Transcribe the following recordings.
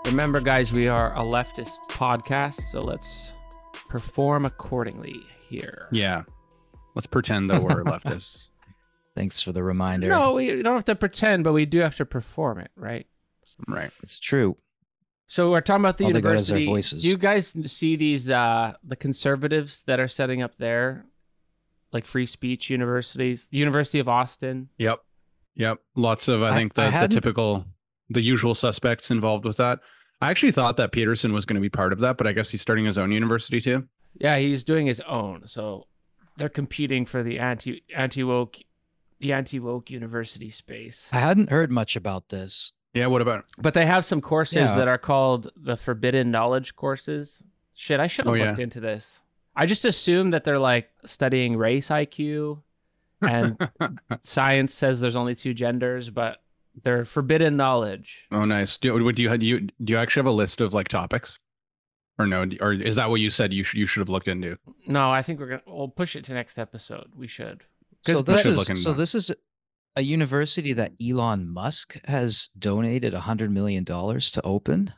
Remember, guys, we are a leftist podcast, so let's perform accordingly here. Yeah. Let's pretend that we're leftists. Thanks for the reminder. No, we don't have to pretend, but we do have to perform it, right? Right. It's true. So we're talking about the All they got is their university. voices. Do you guys see these, the conservatives that are setting up there, like free speech universities? The University of Austin. Yep. Lots of, I think, the usual suspects involved with that. I actually thought that Peterson was going to be part of that, but I guess he's starting his own university too. Yeah, he's doing his own. So they're competing for the anti-woke university space. I hadn't heard much about this. Yeah, what about? But they have some courses that are called the forbidden knowledge courses. Shit, I should have looked into this. I just assumed that they're like studying race IQ and science says there's only two genders, but they're forbidden knowledge. Oh, nice. Do you actually have a list of like topics, or no? Or is that what you said you should have looked into? No, I think we'll push it to next episode. We should. So this is a university that Elon Musk has donated $100 million to open.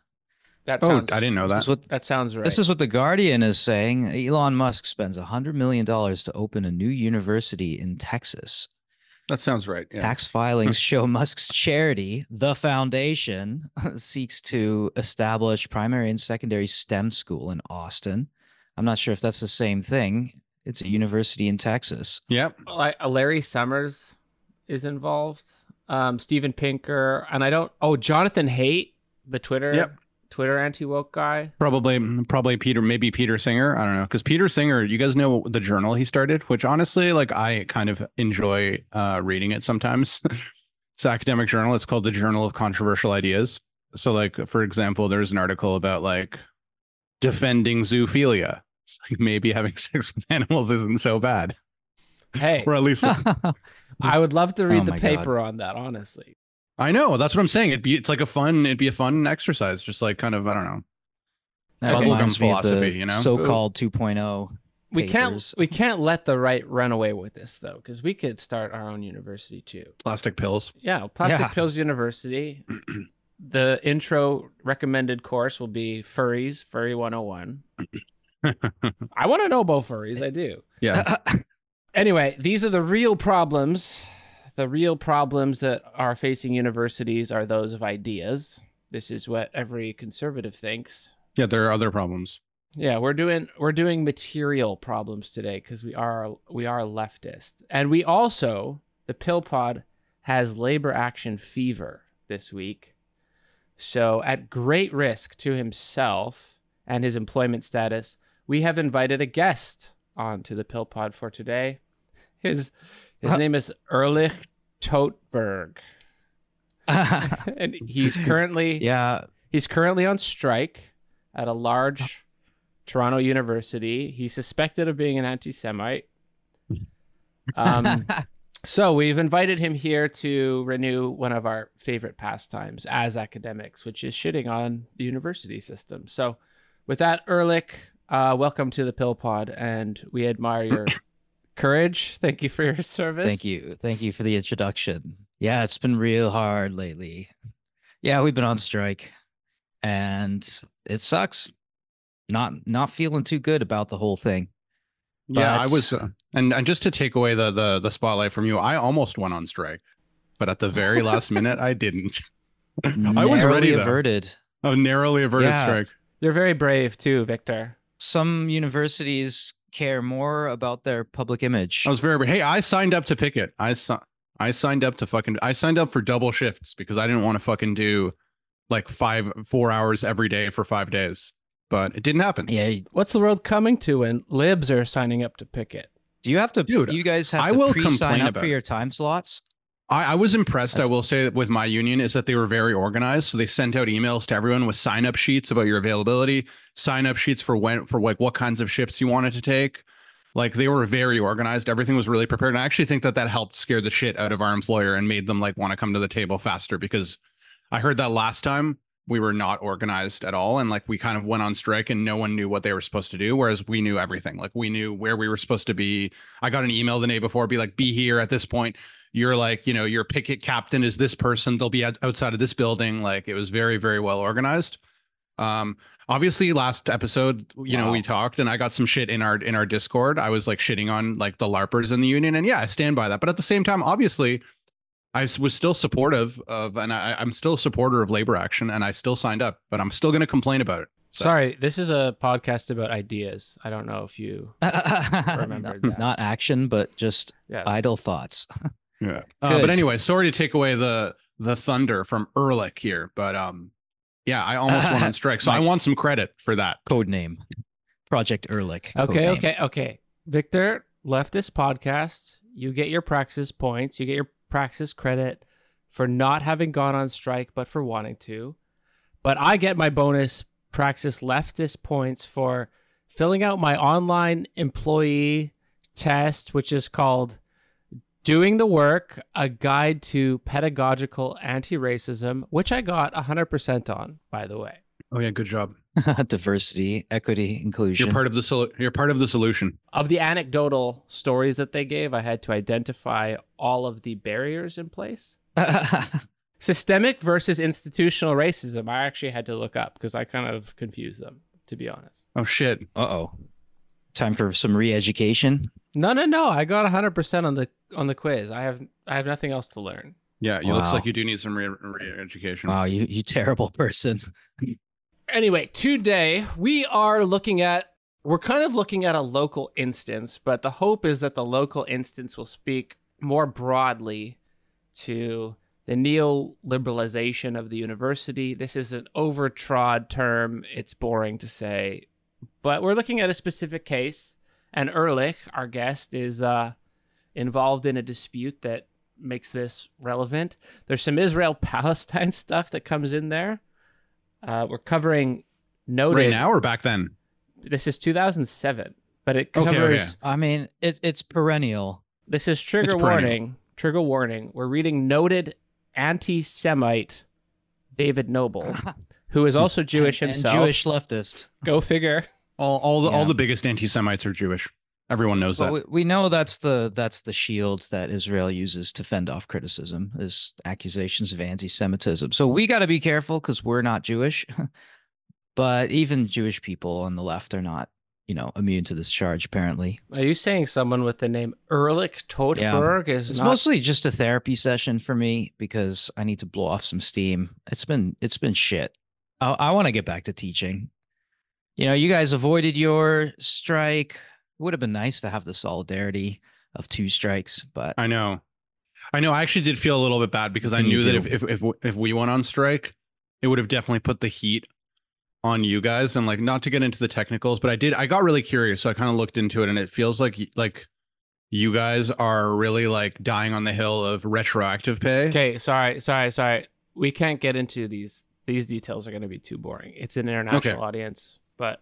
That sounds, I didn't know that. That sounds right. This is what The Guardian is saying. Elon Musk spends $100 million to open a new university in Texas. That sounds right. Yeah. Tax filings show Musk's charity, The Foundation, seeks to establish primary and secondary STEM school in Austin. I'm not sure if that's the same thing. It's a university in Texas. Yep. Like Larry Summers is involved. Steven Pinker, and Jonathan Haidt, the Twitter anti-woke guy. Probably Peter Singer. I don't know. Because Peter Singer, you guys know the journal he started, which honestly, like, I kind of enjoy reading it sometimes. It's an academic journal. It's called the Journal of Controversial Ideas. So, like, for example, there's an article about like defending zoophilia. It's like maybe having sex with animals isn't so bad. Hey, or at least I would love to read the paper on that, honestly. I know, that's what I'm saying. It'd be a fun exercise, just like kind of, I don't know. Bubblegum philosophy, you know? So-called 2.0 We can't let the right run away with this though, because we could start our own university too. Plastic pills. Yeah, Pills University. The intro recommended course will be furries, Furry 101. I want to know about furries. I do. Yeah. Anyway, these are the real problems. The real problems that are facing universities are those of ideas. This is what every conservative thinks. Yeah, there are other problems. Yeah, we're doing material problems today because we are leftist. And we also, the Pill Pod has labor action fever this week. So at great risk to himself and his employment status, we have invited a guest onto the Pill Pod for today. His name is Erlich Totberg. And he's currently on strike at a large Toronto university. He's suspected of being an anti-Semite. So we've invited him here to renew one of our favorite pastimes as academics, which is shitting on the university system. So with that, Erlich, welcome to the Pill Pod, and we admire your courage. Thank you for your service. Thank you for the introduction. Yeah, it's been real hard lately. Yeah, we've been on strike and it sucks. Not feeling too good about the whole thing. Yeah, I was and just to take away the spotlight from you, I almost went on strike, but at the very last minute I didn't. I was ready averted. A narrowly averted strike. You're very brave too, Victor. Some universities care more about their public image. I was very brave. Hey, I signed up to picket. I signed up for double shifts because I didn't want to fucking do like 4 hours every day for 5 days. But it didn't happen. Yeah. What's the world coming to when libs are signing up to picket? Do you have to? Dude, you guys have to pre-sign up for your time slots? I was impressed. I will say with my union is that they were very organized. So they sent out emails to everyone with sign up sheets about your availability, sign up sheets for what kinds of shifts you wanted to take. Like they were very organized. Everything was really prepared. And I actually think that helped scare the shit out of our employer and made them like want to come to the table faster, because I heard that last time we were not organized at all. And like we kind of went on strike and no one knew what they were supposed to do. Whereas we knew everything. Like we knew where we were supposed to be. I got an email the day before, be like, be here at this point. You're like, your picket captain is this person. They'll be outside of this building. Like it was very, very well organized. Obviously last episode, you know, Wow. we talked and I got some shit in our Discord. I was like shitting on like the LARPers in the union, and yeah, I stand by that. But at the same time, obviously, was still supportive of, and I'm still a supporter of labor action, and I still signed up, but I'm still going to complain about it. So. Sorry, this is a podcast about ideas. I don't know if you remembered that. Not action, but just Yes. idle thoughts. Yeah. Good. But anyway, sorry to take away the thunder from Ehrlich here, but yeah, I almost went on strike, so I want some credit for that. Code name, Project Ehrlich. Okay. Victor, leftist podcast. You get your praxis points. You get your praxis credit for not having gone on strike, but for wanting to. But I get my bonus praxis leftist points for filling out my online employee test, which is called Doing the Work, a Guide to Pedagogical Anti-Racism, which I got 100% on, by the way. Oh yeah, good job. Diversity, equity, inclusion. You're part of the solution. Of the anecdotal stories that they gave, I had to identify all of the barriers in place. Systemic versus institutional racism, I actually had to look up because I kind of confused them, to be honest. Oh shit. Uh-oh. Time for some re-education. No. I got 100% on the quiz. I have nothing else to learn. Yeah, it looks Wow. like you do need some re-education. Wow, you terrible person. Anyway, today we're kind of looking at a local instance, but the hope is that the local instance will speak more broadly to the neoliberalization of the university. This is an overtrod term. It's boring to say, but we're looking at a specific case, and Ehrlich, our guest, is involved in a dispute that makes this relevant. There's some Israel-Palestine stuff that comes in there. We're covering noted. Right now or back then? This is 2007, but it Okay, covers. okay. I mean, it's perennial. This is trigger It's warning. perennial. Trigger warning. We're reading noted anti-Semite David Noble, who is also Jewish and himself. Jewish leftist. Go figure. All Yeah. the biggest anti-Semites are Jewish. Everyone knows that. Well, we know that's the shield that Israel uses to fend off criticism, is accusations of anti-Semitism. So we got to be careful because we're not Jewish, but even Jewish people on the left are not, immune to this charge. Apparently, Are you saying someone with the name Ehrlich Todberg is it's not? mostly just a therapy session for me because I need to blow off some steam. It's been shit. I want to get back to teaching. You guys avoided your strike. It would have been nice to have the solidarity of two strikes, but I know. I actually did feel a little bit bad because I Can you knew that do? if we went on strike, it would have definitely put the heat on you guys. And like, not to get into the technicals, but I got really curious, so I kind of looked into it, and it feels like you guys are really like dying on the hill of retroactive pay. Okay, sorry. We can't get into these. These details are going to be too boring. It's an international audience, but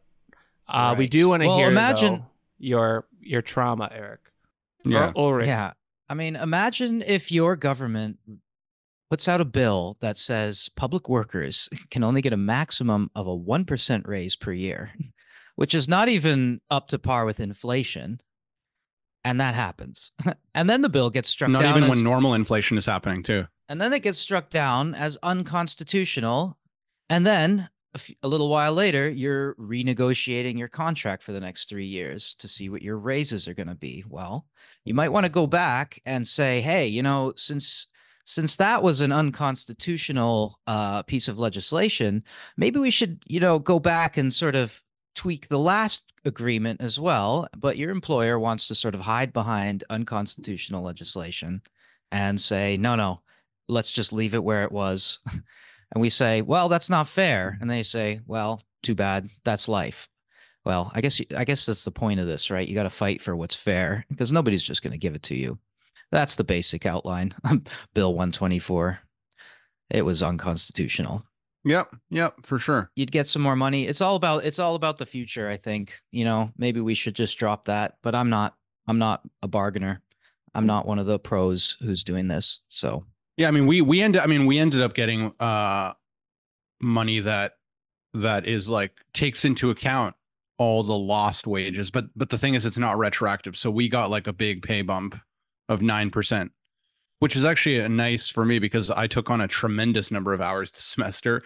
we Right. do want to Well, hear imagine- though, your trauma, Eric. Yeah. Ulrich. yeah. I mean, imagine if your government puts out a bill that says public workers can only get a maximum of a 1% raise per year, which is not even up to par with inflation. And that happens. And then the bill gets struck Not down even as, when normal inflation is happening too. and then it gets struck down as unconstitutional. And then a little while later, you're renegotiating your contract for the next 3 years to see what your raises are going to be. Well, you might want to go back and say, hey, since that was an unconstitutional piece of legislation, maybe we should, go back and sort of tweak the last agreement as well. But your employer wants to sort of hide behind unconstitutional legislation and say, no, let's just leave it where it was. And we say, well, that's not fair. And they say, well, too bad. That's life. Well, I guess that's the point of this, right? You got to fight for what's fair because nobody's just going to give it to you. That's the basic outline. Bill 124. It was unconstitutional. Yep, for sure. You'd get some more money. It's all about the future, I think. Maybe we should just drop that, but I'm not a bargainer. I'm not one of the pros who's doing this. So Yeah, I mean, we ended up getting money that is like takes into account all the lost wages, but the thing is, it's not retroactive. So we got like a big pay bump of 9%, which is actually a nice for me because I took on a tremendous number of hours this semester,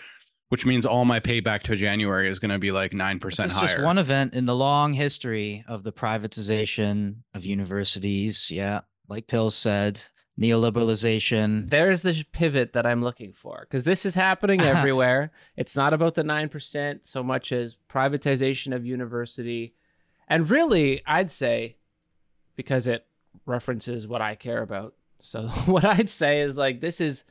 which means all my payback to January is going to be like This 9% is higher. just one event in the long history of the privatization of universities. Yeah, like Pill said, neoliberalization. There's the pivot that I'm looking for, because this is happening everywhere. It's not about the 9% so much as privatization of university. And really, I'd say, because it references what I care about. So what I'd say is like, this is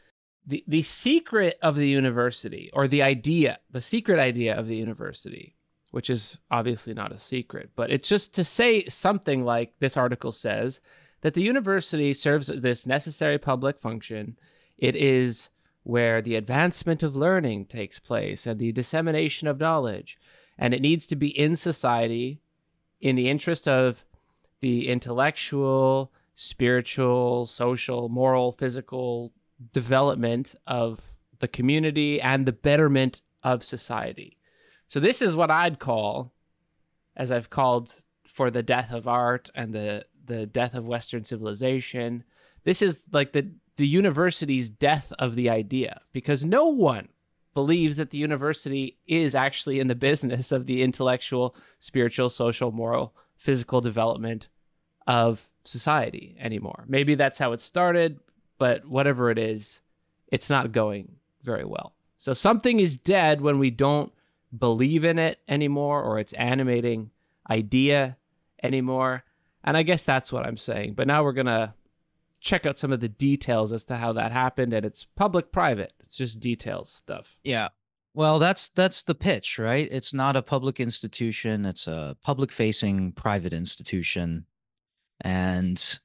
the secret of the university, or the secret idea of the university, which is obviously not a secret, but it's just to say something like this article says, that the university serves this necessary public function. It is where the advancement of learning takes place and the dissemination of knowledge. And it needs to be in society in the interest of the intellectual, spiritual, social, moral, physical development of the community and the betterment of society. So this is what I'd call, as I've called for the death of art and the death of Western civilization, this is like the university's death of the idea, because no one believes that the university is actually in the business of the intellectual, spiritual, social, moral, physical development of society anymore. Maybe that's how it started, but whatever it is, it's not going very well. So something is dead when we don't believe in it anymore, or its animating idea anymore. And I guess that's what I'm saying. But now we're going to check out some of the details as to how that happened. And it's public-private. It's just details stuff. Yeah. Well, that's the pitch, right? It's not a public institution. It's a public-facing private institution. And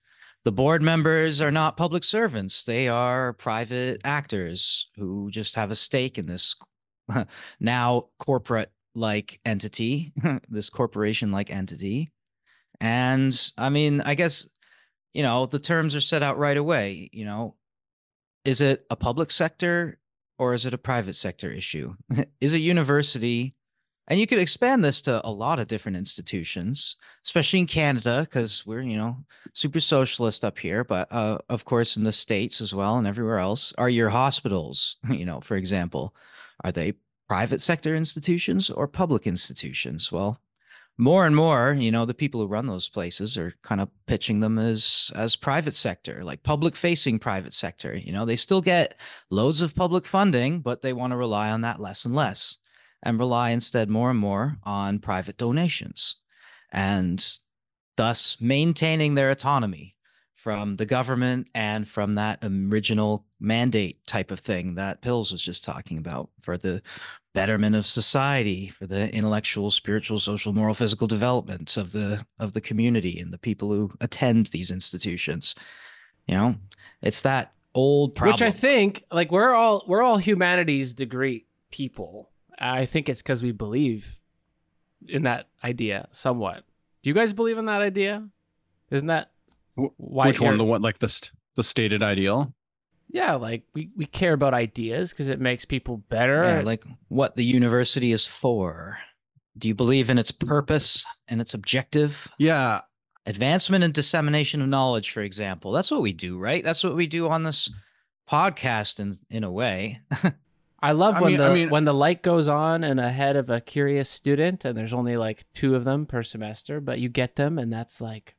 the board members are not public servants. They are private actors who just have a stake in this now corporate-like entity, this corporation-like entity. And I mean, I guess, the terms are set out right away. Is it a public sector or is it a private sector issue? Is a university, and you could expand this to a lot of different institutions, especially in Canada, because we're, super socialist up here, but of course in the States as well and everywhere else. Are your hospitals, for example, are they private sector institutions or public institutions? Well, more and more, the people who run those places are kind of pitching them as private sector, like public facing private sector. They still get loads of public funding, but they want to rely on that less and less, and rely instead more and more on private donations, and thus maintaining their autonomy from the government and from that original mandate type of thing that Pills was just talking about, for the betterment of society, for the intellectual, spiritual, social, moral, physical development of the community and the people who attend these institutions. It's that old problem. Which I think, like, we're all humanities degree people. I think it's because we believe in that idea somewhat. Do you guys believe in that idea? Isn't that why? Which one? The one, like the stated ideal? Yeah, like we care about ideas because it makes people better. Yeah, like what the university is for. Do you believe in its purpose and its objective? Yeah. Advancement and dissemination of knowledge, for example. That's what we do, right? That's what we do on this podcast in a way. I love when the light goes on in a head of a curious student, and there's only like 2 of them per semester, but you get them, and that's like,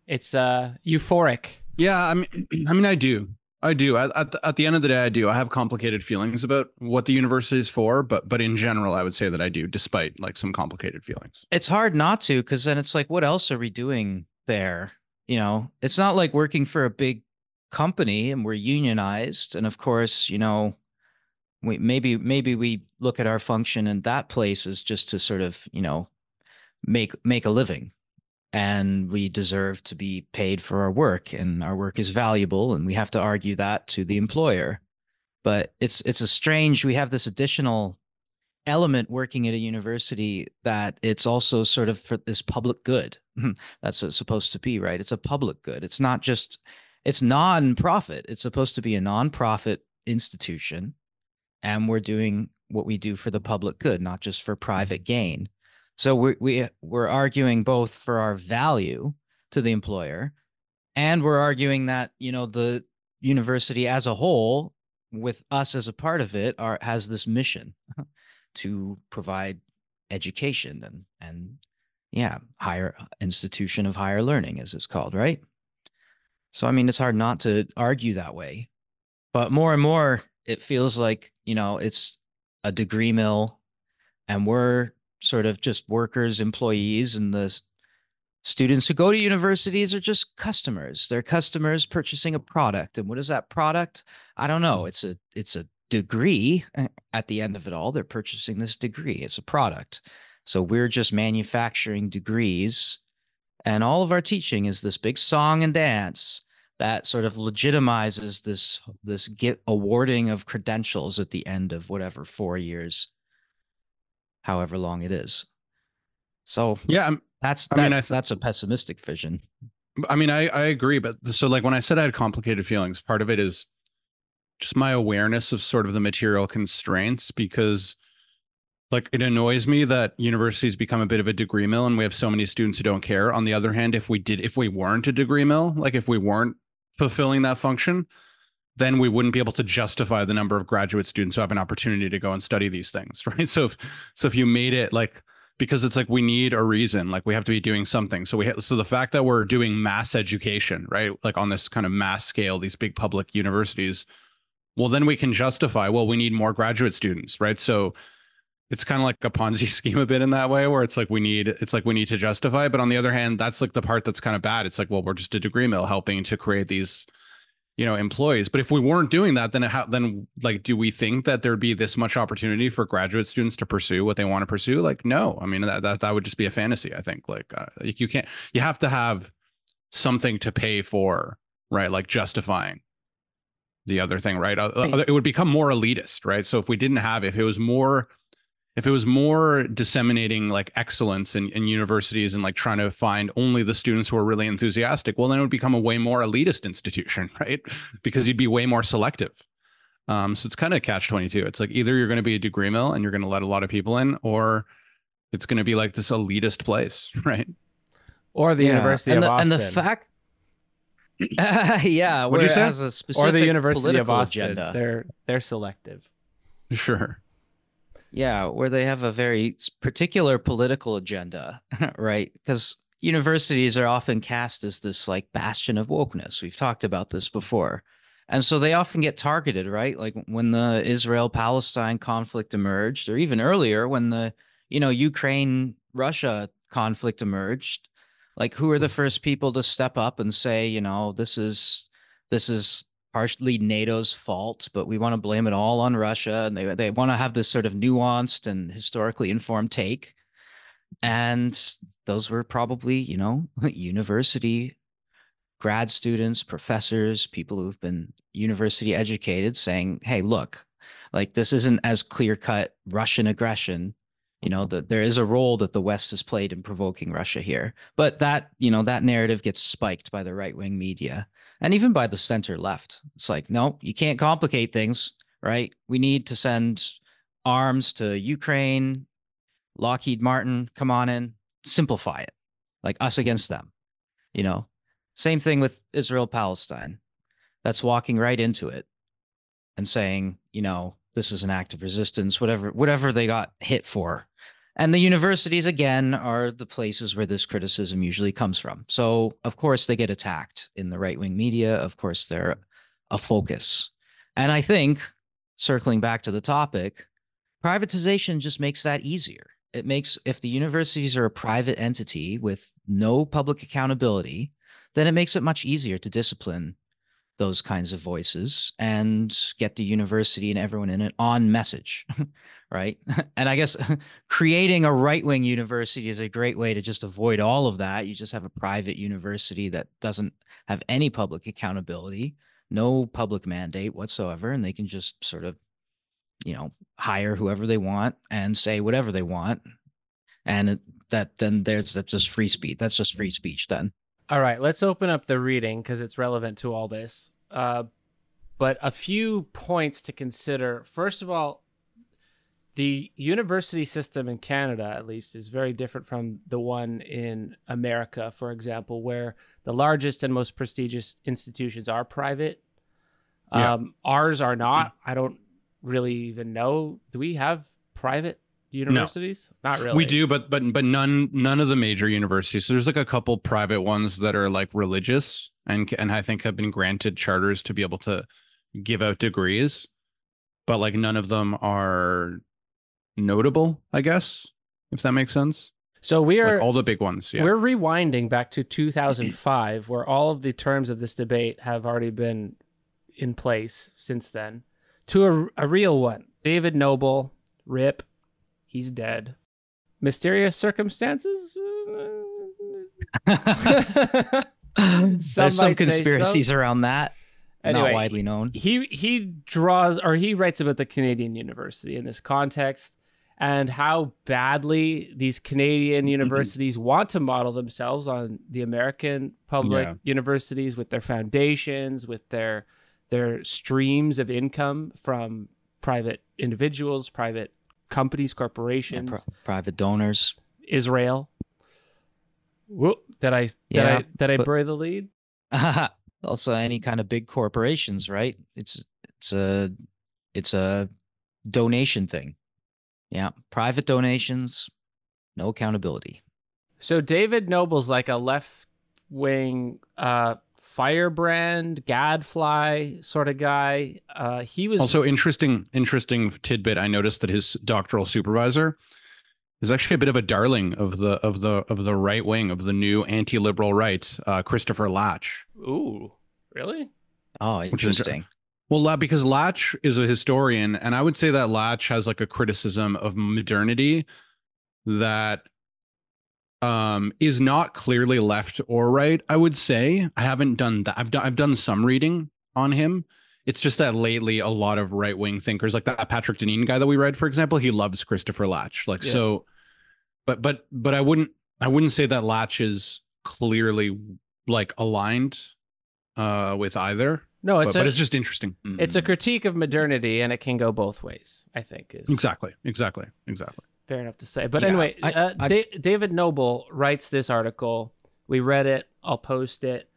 it's euphoric. Yeah, I mean, I do. At the end of the day, I do. I have complicated feelings about what the university is for, but in general, I would say that I do, despite like some complicated feelings. It's hard not to, because then it's like, what else are we doing there? It's not like working for a big company and we're unionized. And of course, maybe we look at our function in that place as just to sort of, make a living. And we deserve to be paid for our work, and our work is valuable, and we have to argue that to the employer. But it's we have this additional element working at a university, that it's also sort of for this public good. That's what it's supposed to be, right? It's a public good. It's non-profit. It's supposed to be a non-profit institution, and we're doing what we do for the public good, not just for private gain. So we're arguing both for our value to the employer, and we're arguing that, the university as a whole, with us as a part of it, has this mission. to provide education and yeah, higher institution of higher learning, as it's called, right? So I mean, it's hard not to argue that way. But more and more, it feels like, it's a degree mill, and we're sort of just workers, employees, and the students who go to universities are just customers. They're customers purchasing a product. And what is that product? I don't know. It's a degree at the end of it all. They're purchasing this degree. It's a product. So we're just manufacturing degrees. And all of our teaching is this big song and dance that sort of legitimizes this awarding of credentials at the end of whatever 4 years, however long it is. So Yeah, that's a pessimistic vision. I mean, I agree, but so like when I said I had complicated feelings, part of it is just my awareness of sort of the material constraints, because like it annoys me that universities become a bit of a degree mill and we have so many students who don't care. On the other hand, if we weren't a degree mill, like if we weren't fulfilling that function, then we wouldn't be able to justify the number of graduate students who have an opportunity to go and study these things, right? So if you made it like, because it's like we need a reason, like we have to be doing something. So so the fact that we're doing mass education, right, like on this kind of mass scale, these big public universities, well, then we can justify, well, we need more graduate students, right? So it's kind of like a Ponzi scheme a bit in that way, where it's like we need to justify. But on the other hand, that's like the part that's kind of bad. It's like, well, we're just a degree mill helping to create these, employees. But if we weren't doing that, then like, do we think that there'd be this much opportunity for graduate students to pursue what they want to pursue? Like, no. I mean, that would just be a fantasy, I think. Like you have to have something to pay for, right? Like justifying the other thing, right? It would become more elitist, right? So if it was more disseminating like excellence in universities and like trying to find only the students who are really enthusiastic, well, then it would become a way more elitist institution, right? Because you'd be way more selective. So it's kind of catch-22. It's like either you're going to be a degree mill and you're going to let a lot of people in, or it's going to be like this elitist place, right? Or the University of Boston. And the fact, yeah, what'd you say? Has a specific or the University of Boston. Agenda. They're selective. Sure. Yeah, where they have a very particular political agenda, right? Because universities are often cast as this like bastion of wokeness. We've talked about this before. And so they often get targeted, right? Like when the Israel-Palestine conflict emerged, or even earlier when the, Ukraine-Russia conflict emerged, like who are the first people to step up and say, this is partially NATO's fault, but we want to blame it all on Russia. And they want to have this sort of nuanced and historically informed take. And those were probably, university grad students, professors, people who've been university educated saying, hey, look, like this isn't as clear-cut Russian aggression. That there is a role that the West has played in provoking Russia here. But that narrative gets spiked by the right-wing media and even by the center left. It's like, no, you can't complicate things, right? We need to send arms to Ukraine, Lockheed Martin, come on in, simplify it, like us against them. Same thing with Israel, Palestine. That's walking right into it and saying, this is an act of resistance, whatever they got hit for. And the universities, again, are the places where this criticism usually comes from. So, of course, they get attacked in the right-wing media. Of course, they're a focus. And I think, circling back to the topic, privatization just makes that easier. It makes, if the universities are a private entity with no public accountability, then it makes it much easier to discipline those kinds of voices and get the university and everyone in it on message, right? And I guess creating a right-wing university is a great way to just avoid all of that. You just have a private university that doesn't have any public accountability, no public mandate whatsoever, and they can just sort of, hire whoever they want and say whatever they want. And that's just free speech. That's just free speech then. All right, let's open up the reading because it's relevant to all this. But a few points to consider. First of all, the university system in Canada, at least, is very different from the one in America, for example, where the largest and most prestigious institutions are private. Yeah. Ours are not. I don't really even know. Do we have private universities? Not really. We do, but none of the major universities. So there's like a couple private ones that are like religious and I think have been granted charters to be able to give out degrees, but like none of them are notable, I guess, if that makes sense. So we are like all the big ones. Yeah. We're rewinding back to 2005, where all of the terms of this debate have already been in place since then, to a real one. David Noble, RIP, he's dead. Mysterious circumstances? There's some conspiracies around that. Anyway, not widely known. He writes about the Canadian University in this context and how badly these Canadian universities want to model themselves on the American public universities with their foundations, with their streams of income from private individuals, private companies, corporations, private donors. Israel. Whoop, did I bury the lead? Also, any kind of big corporations, right? It's a donation thing. Yeah, private donations, no accountability. So David Noble's like a left-wing firebrand, gadfly sort of guy. He was also interesting tidbit. I noticed that his doctoral supervisor is actually a bit of a darling of the right wing, of the new anti-liberal right, Christopher Latch. Ooh, really? Oh, interesting. Well, because Latch is a historian, and I would say that Latch has like a criticism of modernity that is not clearly left or right. I would say I haven't done that. I've done some reading on him. It's just that lately a lot of right wing thinkers, like that Patrick Deneen guy that we read, for example, he loves Christopher Latch. Like so, but I wouldn't say that Latch is clearly like aligned with either. No, but it's just interesting. It's a critique of modernity, and it can go both ways, I think. Exactly. Fair enough to say. But anyway, David Noble writes this article. We read it. I'll post it.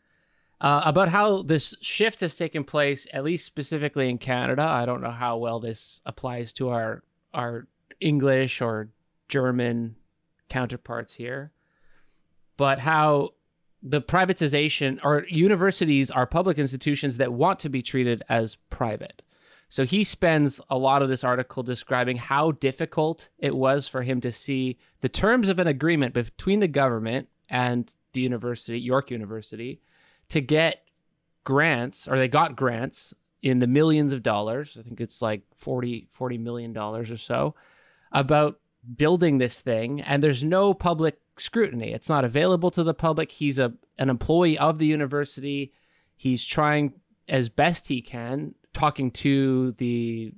About how this shift has taken place, at least specifically in Canada. I don't know how well this applies to our English or German counterparts here. But how the privatization, or universities are public institutions that want to be treated as private. So he spends a lot of this article describing how difficult it was for him to see the terms of an agreement between the government and the university, York University, to get grants, or they got grants in the millions of dollars. I think it's like $40 million or so, about building this thing. And there's no public scrutiny. It's not available to the public. He's an employee of the university. He's trying as best he can, talking to the,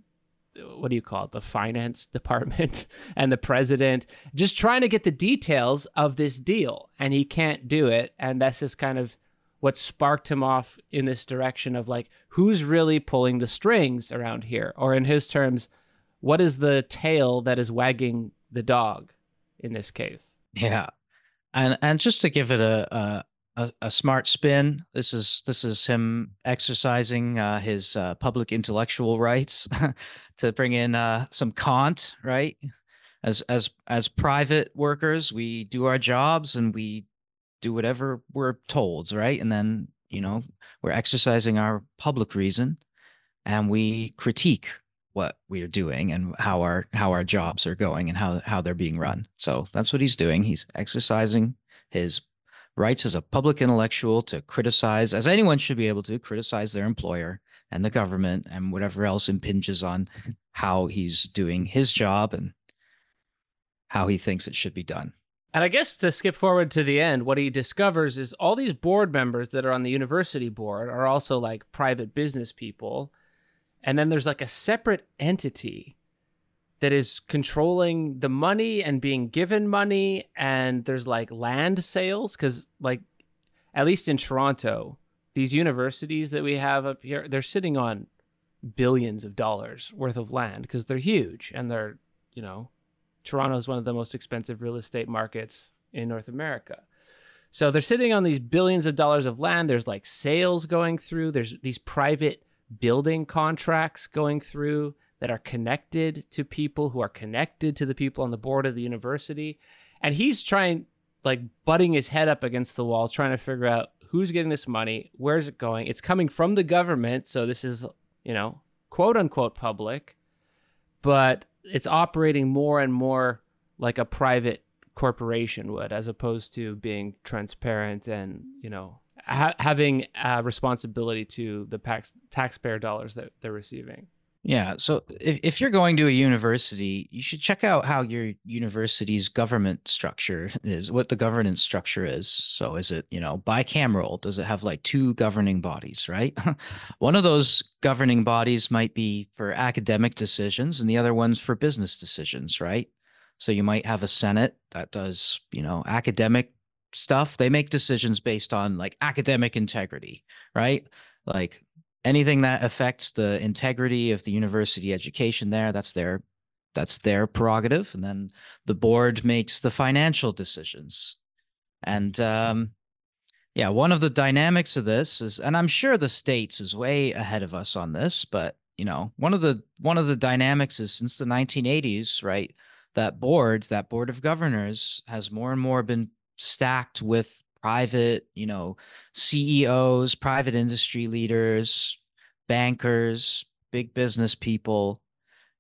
what do you call it, the finance department and the president, just trying to get the details of this deal. And he can't do it. And that's just kind of what sparked him off in this direction of like, who's really pulling the strings around here? Or in his terms, what is the tail that is wagging the dog in this case? Yeah. And just to give it a smart spin, this is him exercising his public intellectual rights to bring in some Kant, right? As private workers, we do our jobs and we do whatever we're told, right? And then, we're exercising our public reason and we critique what we are doing and how our jobs are going and how they're being run. So that's what he's doing. He's exercising his rights as a public intellectual to criticize, as anyone should be able to criticize their employer and the government and whatever else impinges on how he's doing his job and how he thinks it should be done. And I guess to skip forward to the end, what he discovers is all these board members that are on the university board are also like private business people. And then there's like a separate entity that is controlling the money and being given money. And there's like land sales, because like, at least in Toronto, these universities that we have up here, they're sitting on billions of dollars worth of land because they're huge. And they're, Toronto is one of the most expensive real estate markets in North America. So they're sitting on these billions of dollars of land. There's like sales going through. There's these private building contracts going through. that are connected to people who are connected to the people on the board of the university. And he's trying, like, butting his head up against the wall, trying to figure out who's getting this money, where's it going. It's coming from the government, so this is, quote unquote public, but it's operating more and more like a private corporation would, as opposed to being transparent and, having a responsibility to the taxpayer dollars that they're receiving. Yeah. So if you're going to a university, you should check out how your university's government structure is, what the governance structure is. So is it, bicameral? Does it have like two governing bodies, right? One of those governing bodies might be for academic decisions and the other one's for business decisions, right? So you might have a Senate that does, academic stuff. They make decisions based on like academic integrity, right? Like anything that affects the integrity of the university education there, that's their prerogative. And then the board makes the financial decisions. And one of the dynamics of this is, and I'm sure the States is way ahead of us on this, but one of the dynamics is since the 1980s, right? That board of governors has more and more been stacked with private, CEOs, private industry leaders, bankers, big business people.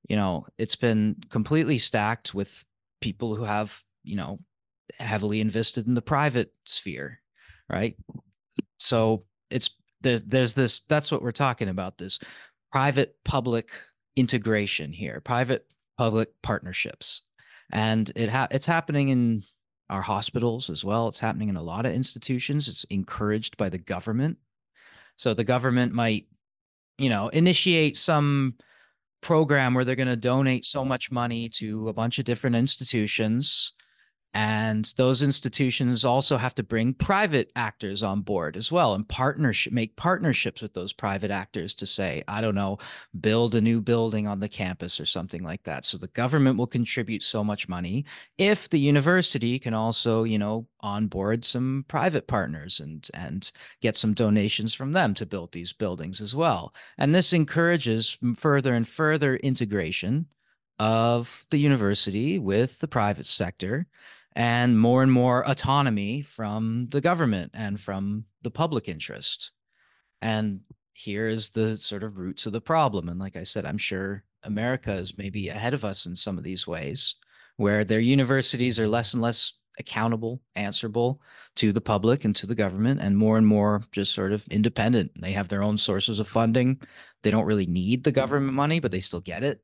It's been completely stacked with people who have, heavily invested in the private sphere, right? So there's this, that's what we're talking about, this private public integration here, private public partnerships. And it's happening in our hospitals as well. It's happening in a lot of institutions. It's encouraged by the government. So the government might, initiate some program where they're going to donate so much money to a bunch of different institutions. And those institutions also have to bring private actors on board as well and make partnerships with those private actors to say, I don't know, build a new building on the campus or something like that. So the government will contribute so much money if the university can also, onboard some private partners and get some donations from them to build these buildings as well. And this encourages further and further integration of the university with the private sector, and more autonomy from the government and from the public interest. And here is the sort of roots of the problem. And like I said, I'm sure America is maybe ahead of us in some of these ways, where their universities are less and less accountable, answerable to the public and to the government, and more just sort of independent. They have their own sources of funding. They don't really need the government money, but they still get it.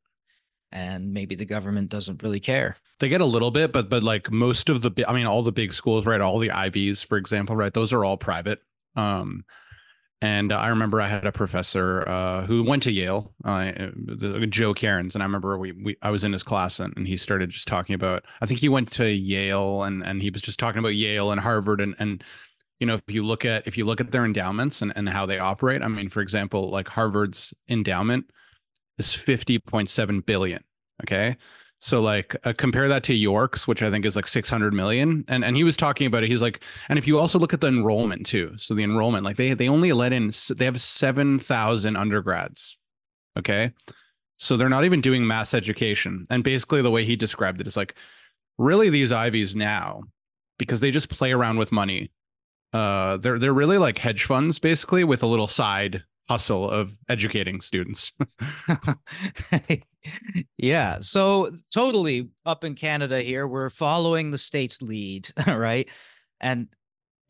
And maybe the government doesn't really care. They get a little bit, but like most of all the big schools, right? All the Ivies, for example, right? Those are all private. And I remember I had a professor who went to Yale, Joe Cairns, and I remember I was in his class and he started just talking about, I think he went to Yale and he was just talking about Yale and Harvard and if you look at their endowments and how they operate, I mean, for example, like Harvard's endowment is 50.7 billion. Okay. So like compare that to York's, which I think is like 600 million. And he was talking about it. He's like, and if you also look at the enrollment too. So the enrollment, like they only they have 7,000 undergrads. Okay. So they're not even doing mass education. And basically the way he described it is like, really these Ivies now, because they just play around with money. They're really like hedge funds basically with a little side hustle of educating students. Yeah. So totally up in Canada here, we're following the state's lead, right? And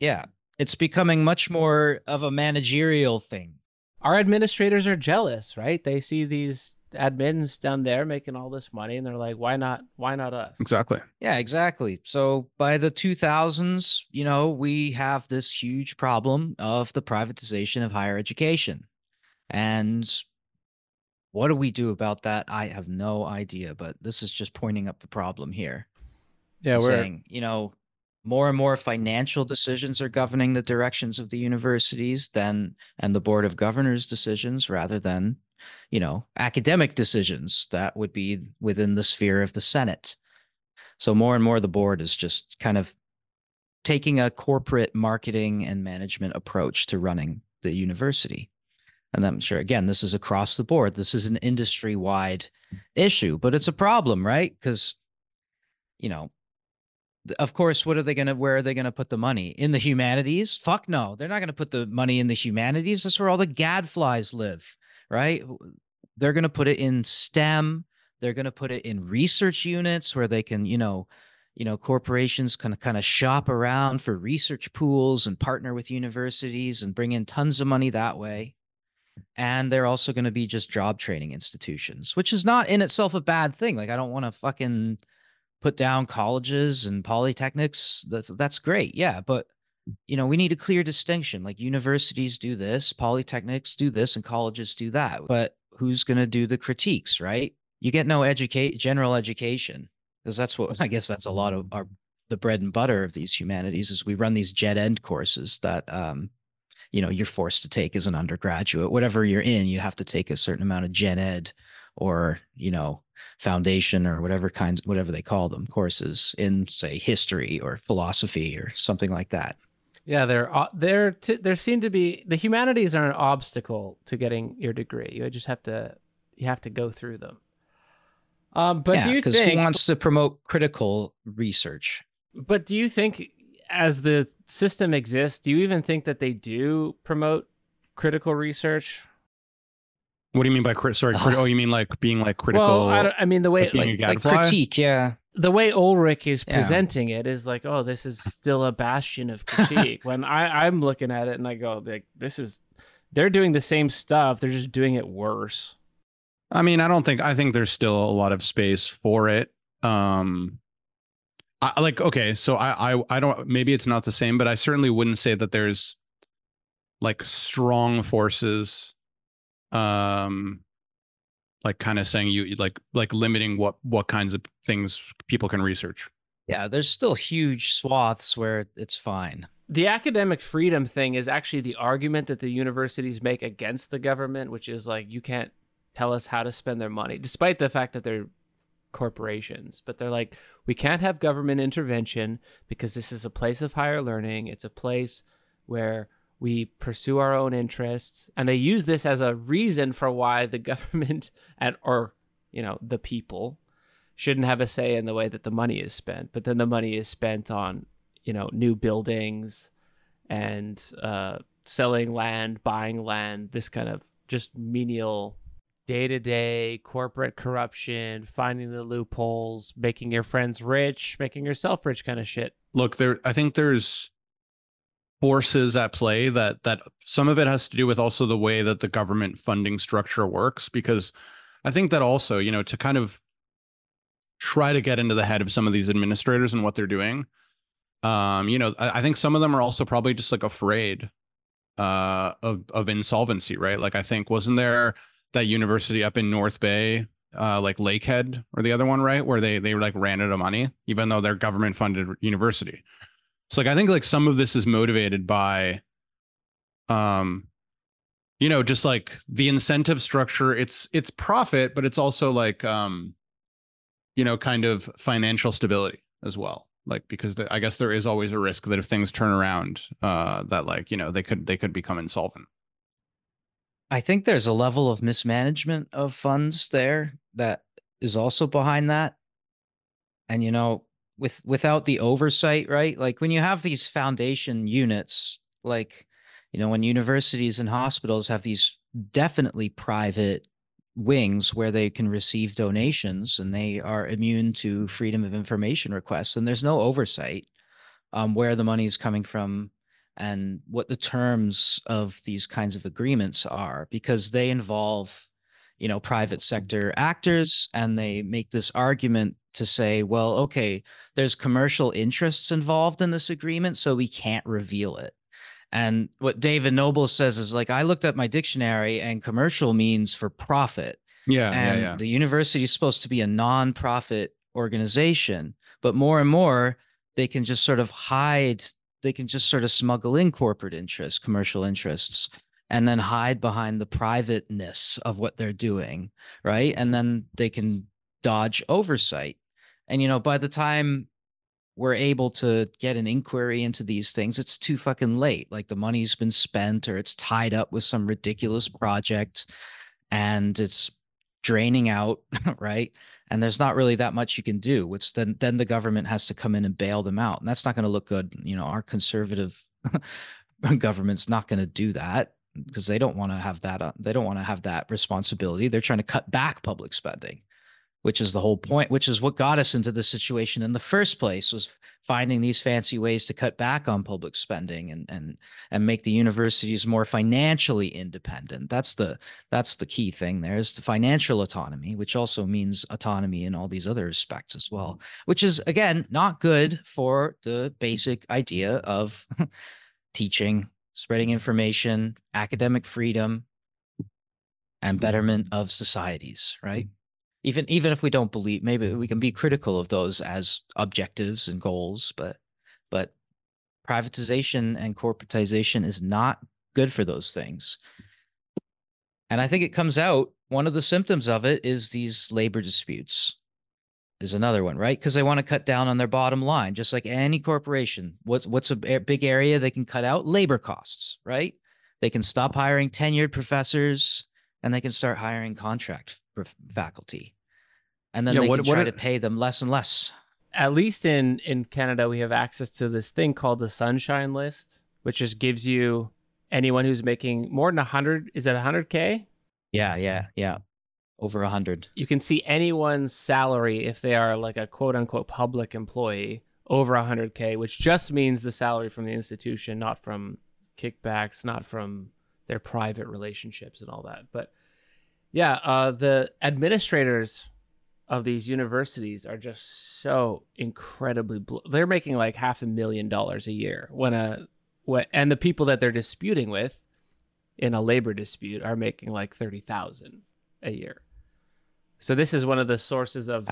yeah, it's becoming much more of a managerial thing. Our administrators are jealous, right? They see these admins down there making all this money and they're like, why not us? Exactly. Yeah, exactly. So by the 2000s, we have this huge problem of the privatization of higher education. And what do we do about that? I have no idea, but this is just pointing up the problem here. Yeah, we're saying, more and more financial decisions are governing the directions of the universities and the board of governors decisions rather than, academic decisions that would be within the sphere of the Senate. So more and more the board is just kind of taking a corporate marketing and management approach to running the university. And I'm sure, again, this is across the board. This is an industry-wide issue, but it's a problem, right? Because, you know, of course, where are they going to put the money? In the humanities? Fuck no. They're not going to put the money in the humanities. That's where all the gadflies live, right? They're going to put it in STEM. They're going to put it in research units where they can, corporations can kind of shop around for research pools and partner with universities and bring in tons of money that way. And they're also going to be just job training institutions, which is not in itself a bad thing. Like, I don't want to fucking put down colleges and polytechnics. That's great. Yeah. But, we need a clear distinction. Like, universities do this, polytechnics do this, and colleges do that. But who's going to do the critiques, right? You get no general education, because that's what, I guess that's a lot of the bread and butter of these humanities is we run these gen ed courses that, you're forced to take as an undergraduate. Whatever you're in, you have to take a certain amount of gen ed or, foundation or whatever they call them, courses in, say, history or philosophy or something like that. Yeah, there seem to be, the humanities are an obstacle to getting your degree. You have to go through them. But yeah, do you think, who wants to promote critical research? But do you think, as the system exists, do you even think that they do promote critical research? What do you mean by oh, you mean like being like critical? Well, I mean the way like critique, yeah. The way Ulrich is presenting it is like, oh, this is still a bastion of critique. When I'm looking at it and I go, like, they're doing the same stuff, they're just doing it worse. I mean, I think there's still a lot of space for it. Okay, so I don't, maybe it's not the same, but I certainly wouldn't say that there's like strong forces, like kind of saying you like limiting what kinds of things people can research. Yeah, there's still huge swaths where it's fine. The academic freedom thing is actually the argument that the universities make against the government, which is like, you can't tell us how to spend their money, despite the fact that they're corporations. But they're like, we can't have government intervention because this is a place of higher learning. It's a place where we pursue our own interests. And they use this as a reason for why the government or the people shouldn't have a say in the way that the money is spent. But then the money is spent on, new buildings and selling land, buying land, this kind of just menial day-to-day corporate corruption, finding the loopholes, making your friends rich, making yourself rich kind of shit. Look, I think there's forces at play that some of it has to do with also the way that the government funding structure works, because I think that also, to kind of try to get into the head of some of these administrators and what they're doing, I think some of them are also probably just like afraid of insolvency, right? Like, I think, wasn't there that university up in North Bay, like Lakehead or the other one, right, where they like ran out of money, even though they're government funded university. So like, I think like some of this is motivated by, just like the incentive structure. It's profit, but it's also like, kind of financial stability as well. Like, because I guess there is always a risk that if things turn around, that like, they could become insolvent. I think there's a level of mismanagement of funds there that is also behind that. And, without the oversight, right? Like, when you have these foundation units, like, when universities and hospitals have these definitely private wings where they can receive donations and they are immune to freedom of information requests, and there's no oversight where the money is coming from and what the terms of these kinds of agreements are, because they involve, private sector actors, and they make this argument to say, well, okay, there's commercial interests involved in this agreement, so we can't reveal it. And what David Noble says is like, I looked at my dictionary and commercial means for profit. Yeah. And the university is supposed to be a non-profit organization, but more and more they can just sort of smuggle in corporate interests, commercial interests, and then hide behind the privateness of what they're doing, right? And then they can dodge oversight. And, by the time we're able to get an inquiry into these things, it's too fucking late. Like the money's been spent or it's tied up with some ridiculous project and it's draining out, right? And there's not really that much you can do, which then the government has to come in and bail them out. And that's not going to look good. You know, our conservative government's not going to do that because they don't want to have that. They don't want to have that responsibility. They're trying to cut back public spending, which is the whole point, which is what got us into this situation in the first place, was finding these fancy ways to cut back on public spending and make the universities more financially independent. That's the key thing there, is the financial autonomy, which also means autonomy in all these other respects as well, which is, again, not good for the basic idea of teaching, spreading information, academic freedom, and betterment of societies, right? Even if we don't believe, maybe we can be critical of those as objectives and goals, but privatization and corporatization is not good for those things. And I think it comes out, one of the symptoms of it is these labor disputes is another one, right? Because they want to cut down on their bottom line, just like any corporation. What's a big area they can cut out? Labor costs, right? They can stop hiring tenured professors and they can start hiring contract faculty. And then they can try to pay them less and less. At least in Canada, we have access to this thing called the Sunshine List, which just gives you anyone who's making more than 100. Is it 100K? Yeah. Over 100. You can see anyone's salary if they are like a quote unquote public employee over 100K, which just means the salary from the institution, not from kickbacks, not from their private relationships and all that. But yeah, the administrators of these universities are just so incredibly they're making like $500,000 a year and the people that they're disputing with in a labor dispute are making like $30,000 a year. So this is one of the sources of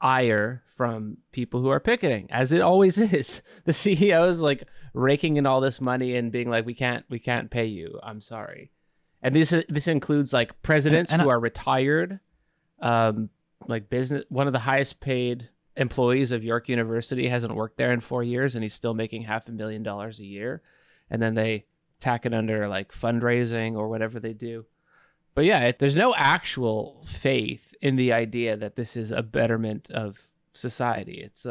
ire from people who are picketing, as it always is. The CEOs like raking in all this money and being like, we can't pay you. I'm sorry. And this includes like presidents who are retired, like one of the highest paid employees of York University hasn't worked there in 4 years and he's still making $500,000 a year. And then they tack it under like fundraising or whatever they do. But yeah, there's no actual faith in the idea that this is a betterment of society. It's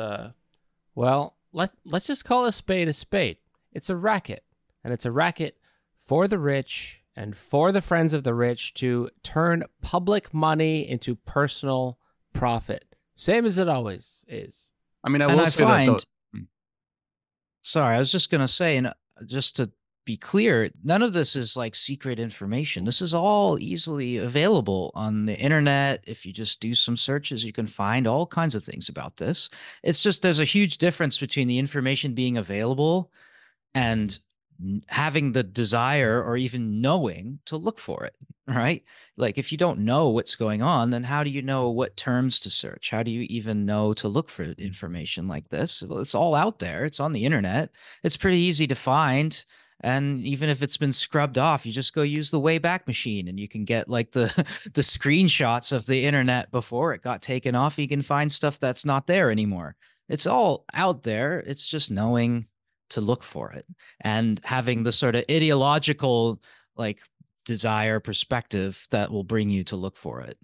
let's just call a spade a spade. It's a racket, and it's a racket for the rich and for the friends of the rich to turn public money into personal profit. Same as it always is. I mean, I will say that. Sorry, I was just going to say, and just to be clear, none of this is like secret information. This is all easily available on the internet. If you just do some searches, you can find all kinds of things about this. It's just there's a huge difference between the information being available and having the desire or even knowing to look for it, right? Like if you don't know what's going on, then how do you know what terms to search? How do you even know to look for information like this? Well, it's all out there. It's on the internet. It's pretty easy to find. And even if it's been scrubbed off, you just go use the Wayback Machine and you can get like the screenshots of the internet before it got taken off. You can find stuff that's not there anymore. It's all out there. It's just knowing to look for it and having the sort of ideological like desire perspective that will bring you to look for it.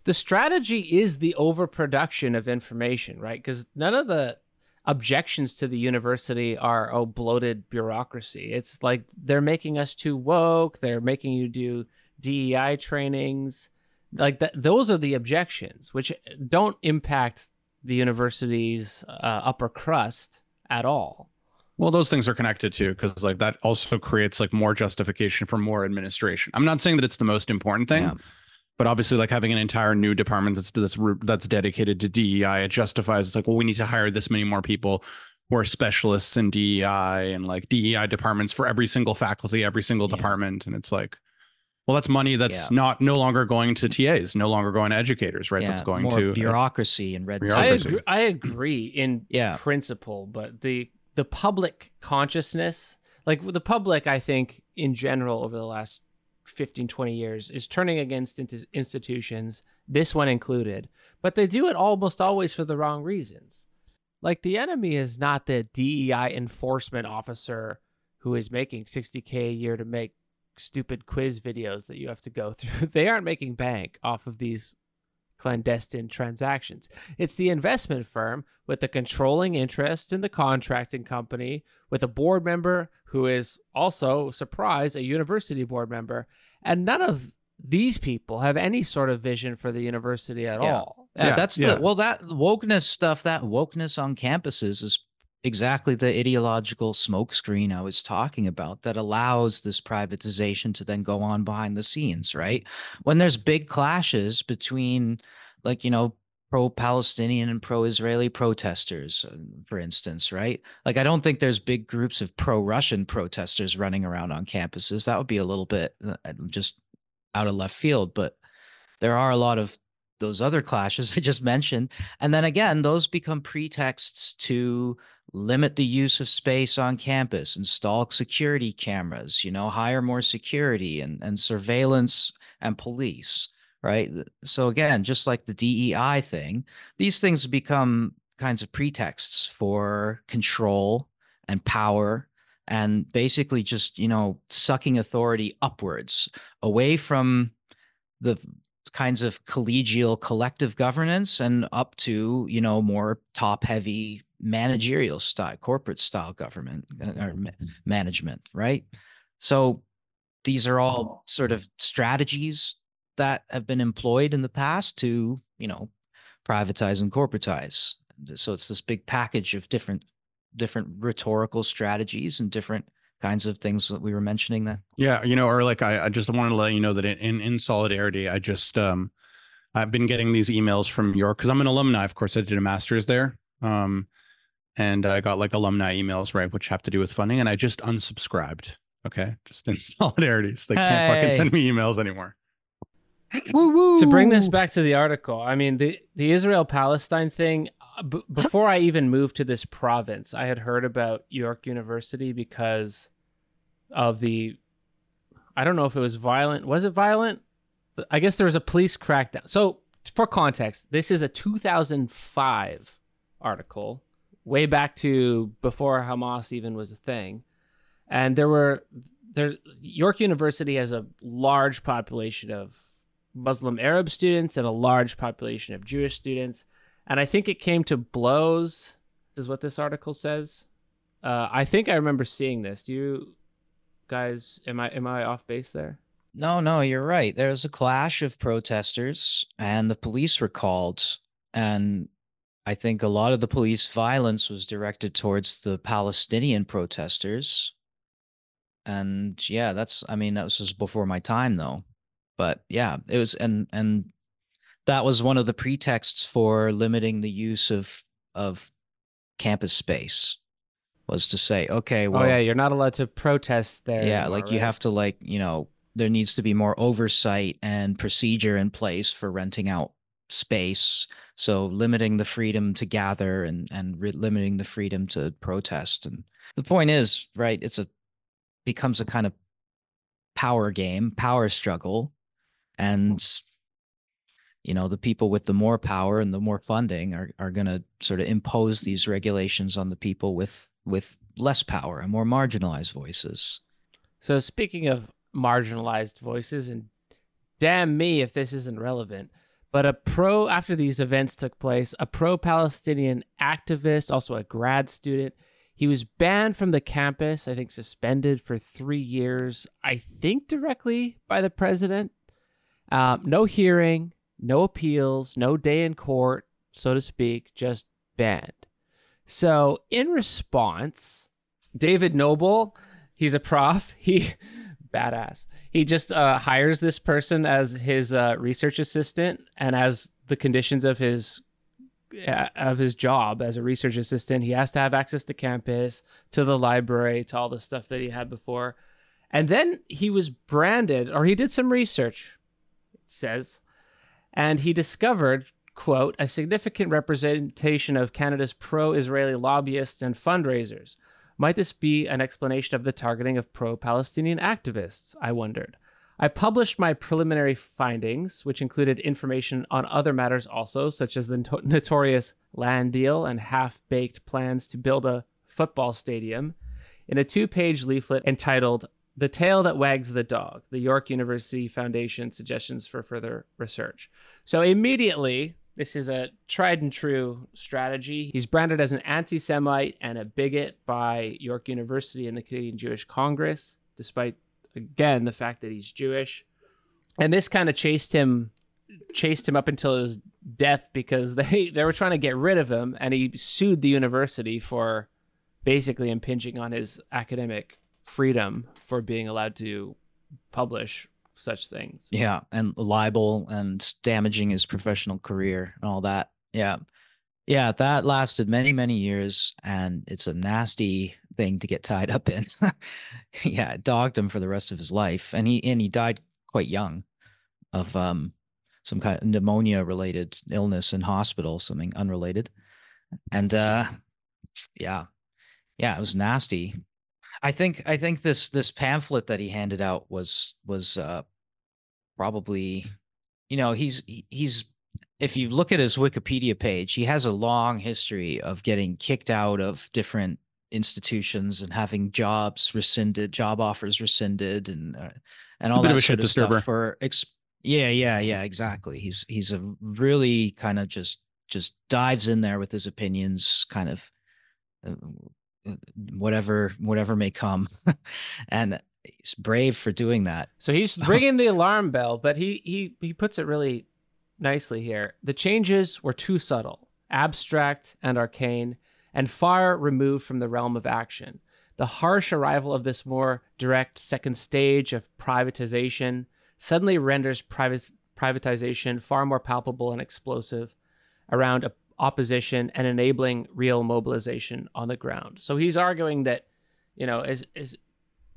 The strategy is the overproduction of information, right? Because none of the objections to the university are bloated bureaucracy. It's like they're making us too woke. They're making you do DEI trainings. Like that. Those are the objections, which don't impact the university's upper crust at all. Well, those things are connected too, because like that also creates like more justification for more administration. I'm not saying that it's the most important thing. Yeah. But obviously, like having an entire new department that's dedicated to DEI, it justifies. It's like, well, we need to hire this many more people who are specialists in DEI and like DEI departments for every single faculty, every single department. And it's like, well, that's money that's no longer going to TAs, no longer going to educators, right? That's going more to bureaucracy and red tape. I agree in principle, but the public consciousness, like the public, I think in general over the last 15, 20 years is turning against institutions, this one included, but they do it almost always for the wrong reasons. Like, the enemy is not the DEI enforcement officer who is making $60K a year to make stupid quiz videos that you have to go through. They aren't making bank off of these clandestine transactions. It's the investment firm with the controlling interest in the contracting company, with a board member who is also, surprise, a university board member. And none of these people have any sort of vision for the university at all. Yeah, that's that wokeness stuff, that wokeness on campuses is exactly the ideological smokescreen I was talking about that allows this privatization to then go on behind the scenes, right? When there's big clashes between, like, pro-Palestinian and pro-Israeli protesters, for instance, right? Like, I don't think there's big groups of pro-Russian protesters running around on campuses. That would be a little bit just out of left field, but there are a lot of those other clashes I just mentioned. And then again, those become pretexts to limit the use of space on campus, install security cameras, hire more security and surveillance and police, right? So again, just like the DEI thing, these things become kinds of pretexts for control and power, and basically just, sucking authority upwards away from the kinds of collegial collective governance and up to, more top heavy managerial style, corporate style government or management, right? So these are all sort of strategies that have been employed in the past to, privatize and corporatize. So it's this big package of different rhetorical strategies and different kinds of things that we were mentioning then. Yeah, Erlich, I just wanted to let you know that in solidarity, I just I've been getting these emails from York because I'm an alumni. Of course, I did a master's there, and I got like alumni emails, right, which have to do with funding, and I just unsubscribed. Okay, just in solidarity, so they can't fucking send me emails anymore. To bring this back to the article, I mean, the Israel-Palestine thing, before I even moved to this province, I had heard about York University because of I don't know if it was violent. Was it violent? I guess there was a police crackdown. So for context, this is a 2005 article, way back to before Hamas even was a thing. And York University has a large population of Muslim Arab students and a large population of Jewish students. And I think it came to blows, is what this article says. I think I remember seeing this. Do you guys, am I off base there? No, you're right. There was a clash of protesters and the police were called. And I think a lot of the police violence was directed towards the Palestinian protesters. And yeah, that was just before my time though. But yeah, it was, and that was one of the pretexts for limiting the use of campus space, was to say, okay, well, oh yeah, you're not allowed to protest there. Yeah, anymore, like right? you have to there needs to be more oversight and procedure in place for renting out space. So limiting the freedom to gather and limiting the freedom to protest. And the point is, right, becomes a kind of power game, power struggle. And, the people with the more power and the more funding are going to sort of impose these regulations on the people with less power and more marginalized voices. So speaking of marginalized voices, and damn me if this isn't relevant, but after these events took place, a pro-Palestinian activist, also a grad student, he was banned from the campus, I think suspended for 3 years, I think directly by the president. No hearing, no appeals, no day in court, so to speak, just banned. So in response, David Noble, he's a prof, badass. He just hires this person as his research assistant, and as the conditions of his job as a research assistant, he has to have access to campus, to the library, to all the stuff that he had before. And then he was branded, or he did some research, it says, and he discovered, quote, a significant representation of Canada's pro-Israeli lobbyists and fundraisers. Might this be an explanation of the targeting of pro-Palestinian activists? I wondered. I published my preliminary findings, which included information on other matters also, such as the notorious land deal and half-baked plans to build a football stadium, in a 2-page leaflet entitled The Tail That Wags the Dog, the York University Foundation Suggestions for Further Research. So immediately, this is a tried and true strategy. He's branded as an anti-Semite and a bigot by York University and the Canadian Jewish Congress, despite, again, the fact that he's Jewish. And this kind of chased him up until his death, because they were trying to get rid of him, and he sued the university for basically impinging on his academic freedom for being allowed to publish such things. Yeah, and libel and damaging his professional career and all that. Yeah. Yeah, that lasted many, many years, and it's a nasty thing to get tied up in. Yeah, it dogged him for the rest of his life, and he died quite young of some kind of pneumonia-related illness in hospital, something unrelated. And yeah, it was nasty. I think this pamphlet that he handed out was probably, he's if you look at his Wikipedia page, he has a long history of getting kicked out of different institutions and having job offers rescinded, and all that sort of stuff for yeah, exactly. He's a really kind of just dives in there with his opinions, kind of whatever may come. And he's brave for doing that. So he's ringing the alarm bell, but he puts it really nicely here. The changes were too subtle, abstract and arcane, and far removed from the realm of action. The harsh arrival of this more direct second stage of privatization suddenly renders privatization far more palpable and explosive around opposition and enabling real mobilization on the ground. So he's arguing that, as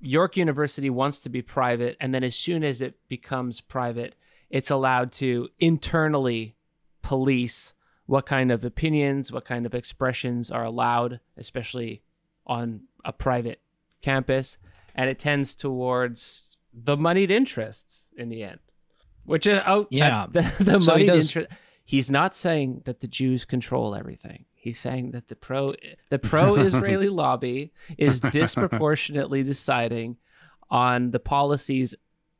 York University wants to be private, and then as soon as it becomes private, it's allowed to internally police what kind of opinions, what kind of expressions are allowed, especially on a private campus. And it tends towards the moneyed interests in the end, which is, the so moneyed interest. He's not saying that the Jews control everything. He's saying that the pro-Israeli lobby is disproportionately deciding on the policies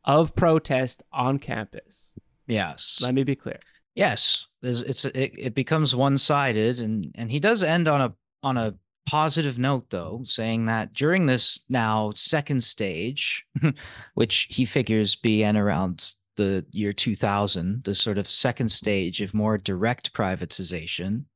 of protest on campus. Yes. Let me be clear. Yes, it becomes one-sided, and he does end on a positive note, though, saying that during this now second stage, which he figures began around the year 2000, the sort of second stage of more direct privatization,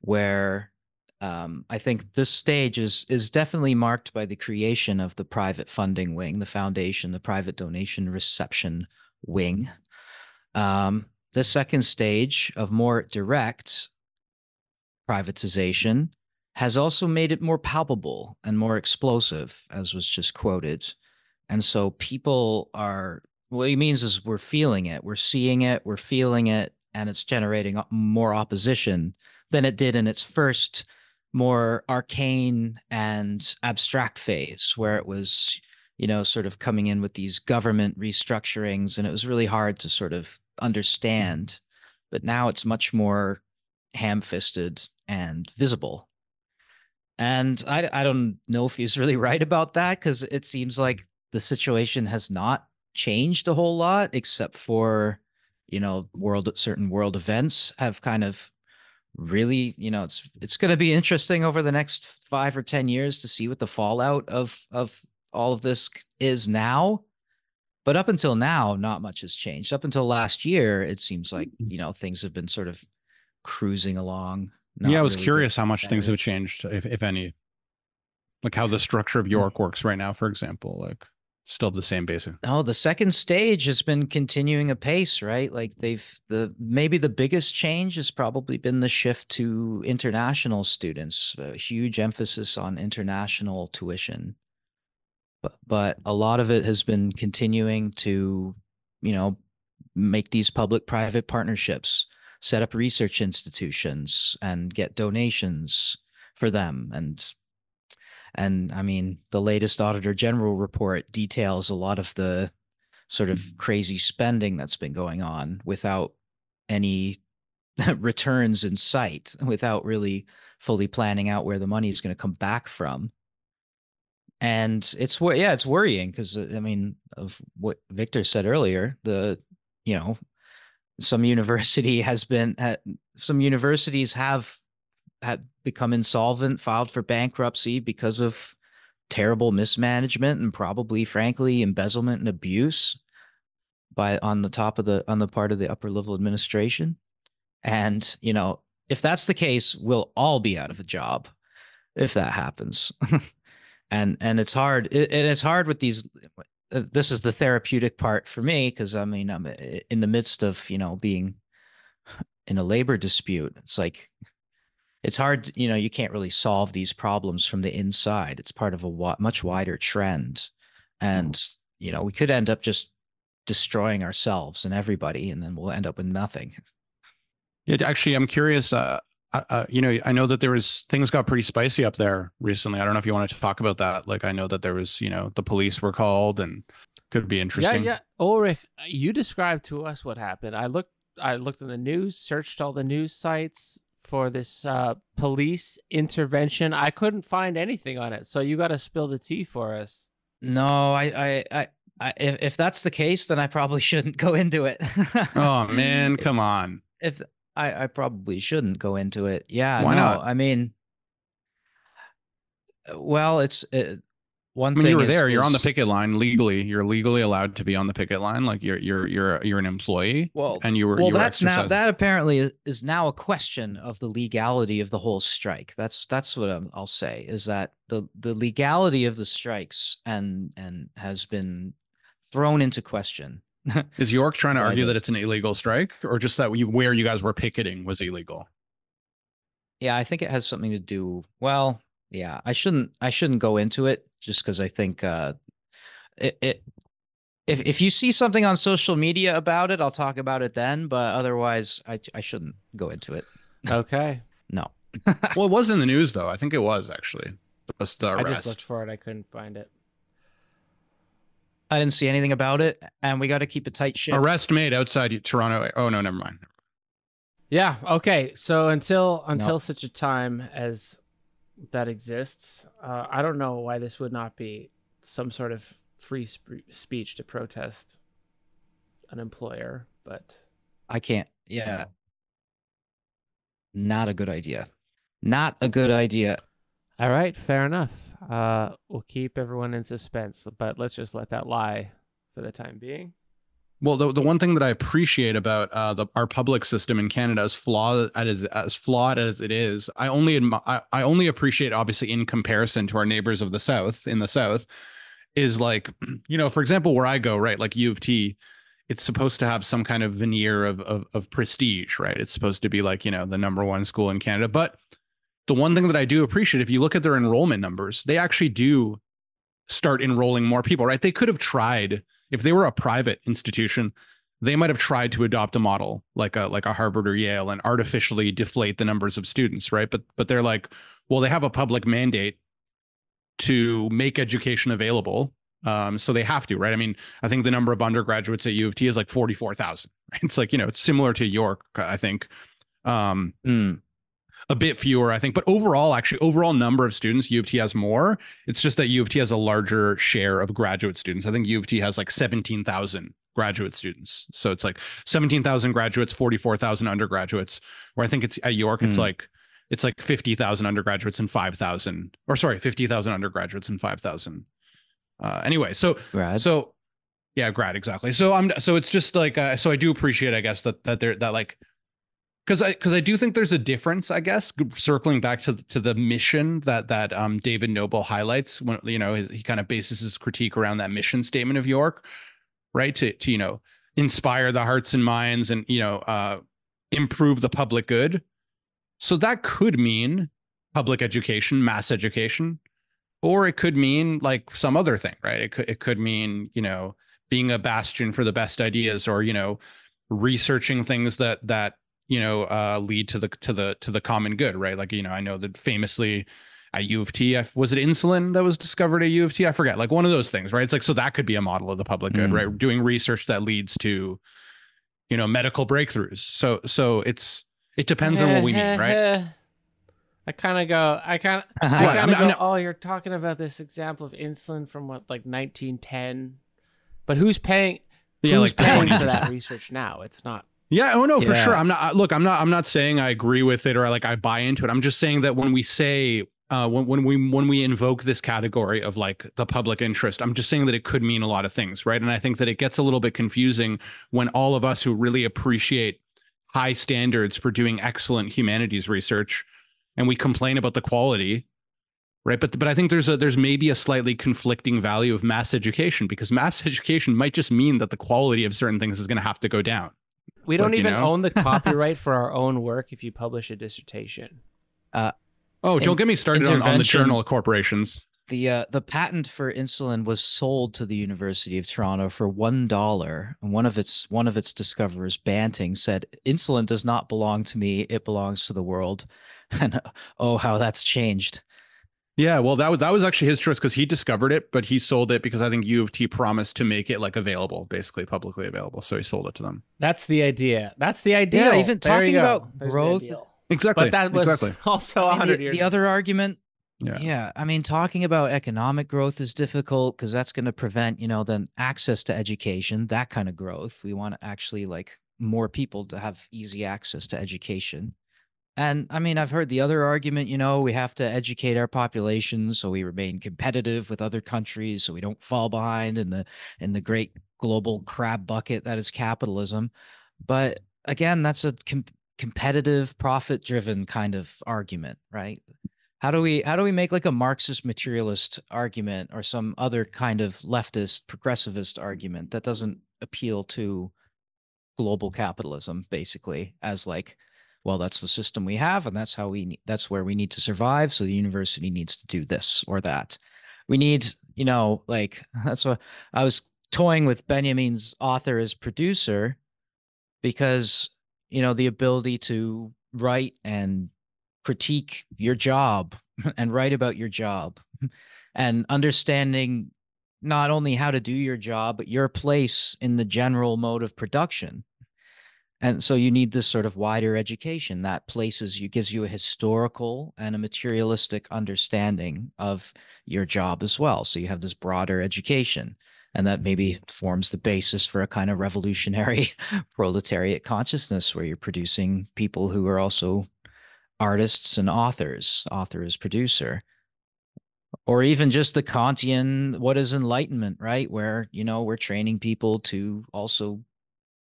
where I think this stage is definitely marked by the creation of the private funding wing, the foundation, the private donation reception wing. The second stage of more direct privatization has also made it more palpable and more explosive, as was just quoted. And so people are, what he means is we're feeling it, we're seeing it, we're feeling it, and it's generating more opposition than it did in its first more arcane and abstract phase, where it was, sort of coming in with these government restructurings, and it was really hard to sort of understand. But now it's much more ham-fisted and visible. And I don't know if he's really right about that, because it seems like the situation has not changed a whole lot, except for, certain world events have kind of really, it's going to be interesting over the next 5 or 10 years to see what the fallout of all of this is now. But up until now, not much has changed. Up until last year, it seems like, things have been sort of cruising along. Yeah, I was curious how much things have changed, if any. Like how the structure of York works right now, for example, like still the same basic. Oh, the second stage has been continuing apace, right? Like maybe the biggest change has probably been the shift to international students, a huge emphasis on international tuition. But a lot of it has been continuing to, make these public-private partnerships, set up research institutions, and get donations for them. And I mean, the latest Auditor General report details a lot of the sort of crazy spending that's been going on without any returns in sight, without really fully planning out where the money is going to come back from. And it's worrying because I mean, of what Victor said earlier, you know, some universities have become insolvent, filed for bankruptcy because of terrible mismanagement and probably, frankly, embezzlement and abuse on the part of the upper level administration. And, you know, if that's the case, we'll all be out of a job if that happens. and it's hard. It's hard with these. This is the therapeutic part for me, because I mean, I'm in the midst of, you know, being in a labor dispute. It's like, it's hard, you know, you can't really solve these problems from the inside. It's part of a much wider trend. And, you know, we could end up just destroying ourselves and everybody, and then we'll end up with nothing. Yeah, actually, I'm curious. You know, I know that things got pretty spicy up there recently. I don't know if you want to talk about that. Like, I know that there was, you know, the police were called, and could be interesting. Yeah. Ulrich, you described to us what happened. I looked in the news, searched all the news sites for this police intervention. I couldn't find anything on it. So you got to spill the tea for us. No, if that's the case, then I probably shouldn't go into it. Oh man, come on. If I probably shouldn't go into it. Yeah. Why not? I mean, well, it's one I mean, thing. you were there. You're on the picket line legally. You're legally allowed to be on the picket line. Like you're an employee. Well, and you were. Well, you were that's now that apparently is now a question of the legality of the whole strike. That's what I'll say, is that the legality of the strikes and has been thrown into question. Is York trying to argue that it's an illegal strike, or just that where you guys were picketing was illegal? Yeah, I think it has something to do. Well, yeah, I shouldn't go into it, just because I think if you see something on social media about it, I'll talk about it then. But otherwise, I shouldn't go into it. Okay. No. Well, it was in the news though. I think it was actually. I just looked for it. I couldn't find it. I didn't see anything about it, and we got to keep a tight ship. Arrest made outside Toronto. Oh no, never mind. Yeah. Okay. So until such a time as that exists, I don't know why this would not be some sort of free speech to protest an employer, but I can't. Yeah. Not a good idea. Not a good idea. All right, fair enough. We'll keep everyone in suspense, but let's just let that lie for the time being. Well, the one thing that I appreciate about our public system in Canada, as flawed as it is, I only appreciate, obviously, in comparison to our neighbors of the South, is like, you know, for example, where I go, right, like U of T, it's supposed to have some kind of veneer of prestige, right? It's supposed to be like, you know, the #1 school in Canada. But the one thing that I do appreciate, if you look at their enrollment numbers, they actually do start enrolling more people, right? They could have tried, if they were a private institution, they might have tried to adopt a model like a Harvard or Yale and artificially deflate the numbers of students, right? But they're like, well, they have a public mandate to make education available, so they have to, right? I mean, I think the number of undergraduates at U of T is like 44,000. Right? It's like, you know, it's similar to York, I think. A bit fewer, I think, but overall number of students, U of T has more. It's just that U of T has a larger share of graduate students. I think U of T has like 17,000 graduate students. So it's like 17,000 graduates, 44,000 undergraduates, where I think it's at York, it's like 50,000 undergraduates and 5,000, or sorry, 50,000 undergraduates and 5,000. Anyway, so grad. So yeah, grad, exactly. So it's just like, so I do appreciate, I guess, that like, because I do think there's a difference, I guess, circling back to the mission that David Noble highlights when, you know, he kind of bases his critique around that mission statement of York, right? To you know, inspire the hearts and minds and, you know, improve the public good. So that could mean public education, mass education, or it could mean like some other thing, right? It could mean, you know, being a bastion for the best ideas, or, you know, researching things that you know, lead to the common good, right? Like, you know, I know that famously at U of T. Was it insulin that was discovered at U of T? I forget. Like one of those things, right? It's like, so that could be a model of the public good, right? Doing research that leads to, medical breakthroughs. So it depends on what we mean, right? I kind of go, oh, you're talking about this example of insulin from what, like 1910? But who's paying? Yeah, who's like paying for that research now? It's not. Yeah. Oh no, for sure. I'm not saying I agree with it or like I buy into it. I'm just saying that when we say when we invoke this category of like the public interest, I'm just saying that it could mean a lot of things, right? And I think that it gets a little bit confusing when all of us who really appreciate high standards for doing excellent humanities research and we complain about the quality, right? But I think there's maybe a slightly conflicting value of mass education, because mass education might just mean that the quality of certain things is going to have to go down. We don't even own the copyright for our own work if you publish a dissertation. Don't get me started on the journal corporations. The patent for insulin was sold to the University of Toronto for $1, and one of its discoverers, Banting, said, "Insulin does not belong to me; it belongs to the world." And oh, how that's changed. Yeah, well, that was actually his choice because he discovered it, but he sold it because I think U of T promised to make it like available, basically publicly available. So he sold it to them. That's the idea. Yeah, even talking about growth. Exactly. But that was also 100 years. The other argument. Yeah. I mean, talking about economic growth is difficult because that's going to prevent, then access to education, that kind of growth. We want to actually like more people to have easy access to education. And I mean, I've heard the other argument, we have to educate our population so we remain competitive with other countries, so we don't fall behind in the great global crab bucket that is capitalism. But again, that's a competitive, profit-driven kind of argument, right? How do we make like a Marxist materialist argument or some other kind of leftist progressivist argument that doesn't appeal to global capitalism, basically, as like, well, that's the system we have, and that's that's where we need to survive. So the university needs to do this or that. We need, like, that's what I was toying with Benjamin's author as producer, because, the ability to write and critique your job and write about your job and understanding not only how to do your job, but your place in the general mode of production. And so you need this sort of wider education that gives you a historical and a materialistic understanding of your job as well. So you have this broader education, and that maybe forms the basis for a kind of revolutionary proletariat consciousness where you're producing people who are also artists and authors, author as producer. Or even just the Kantian, what is enlightenment, right? Where, we're training people to also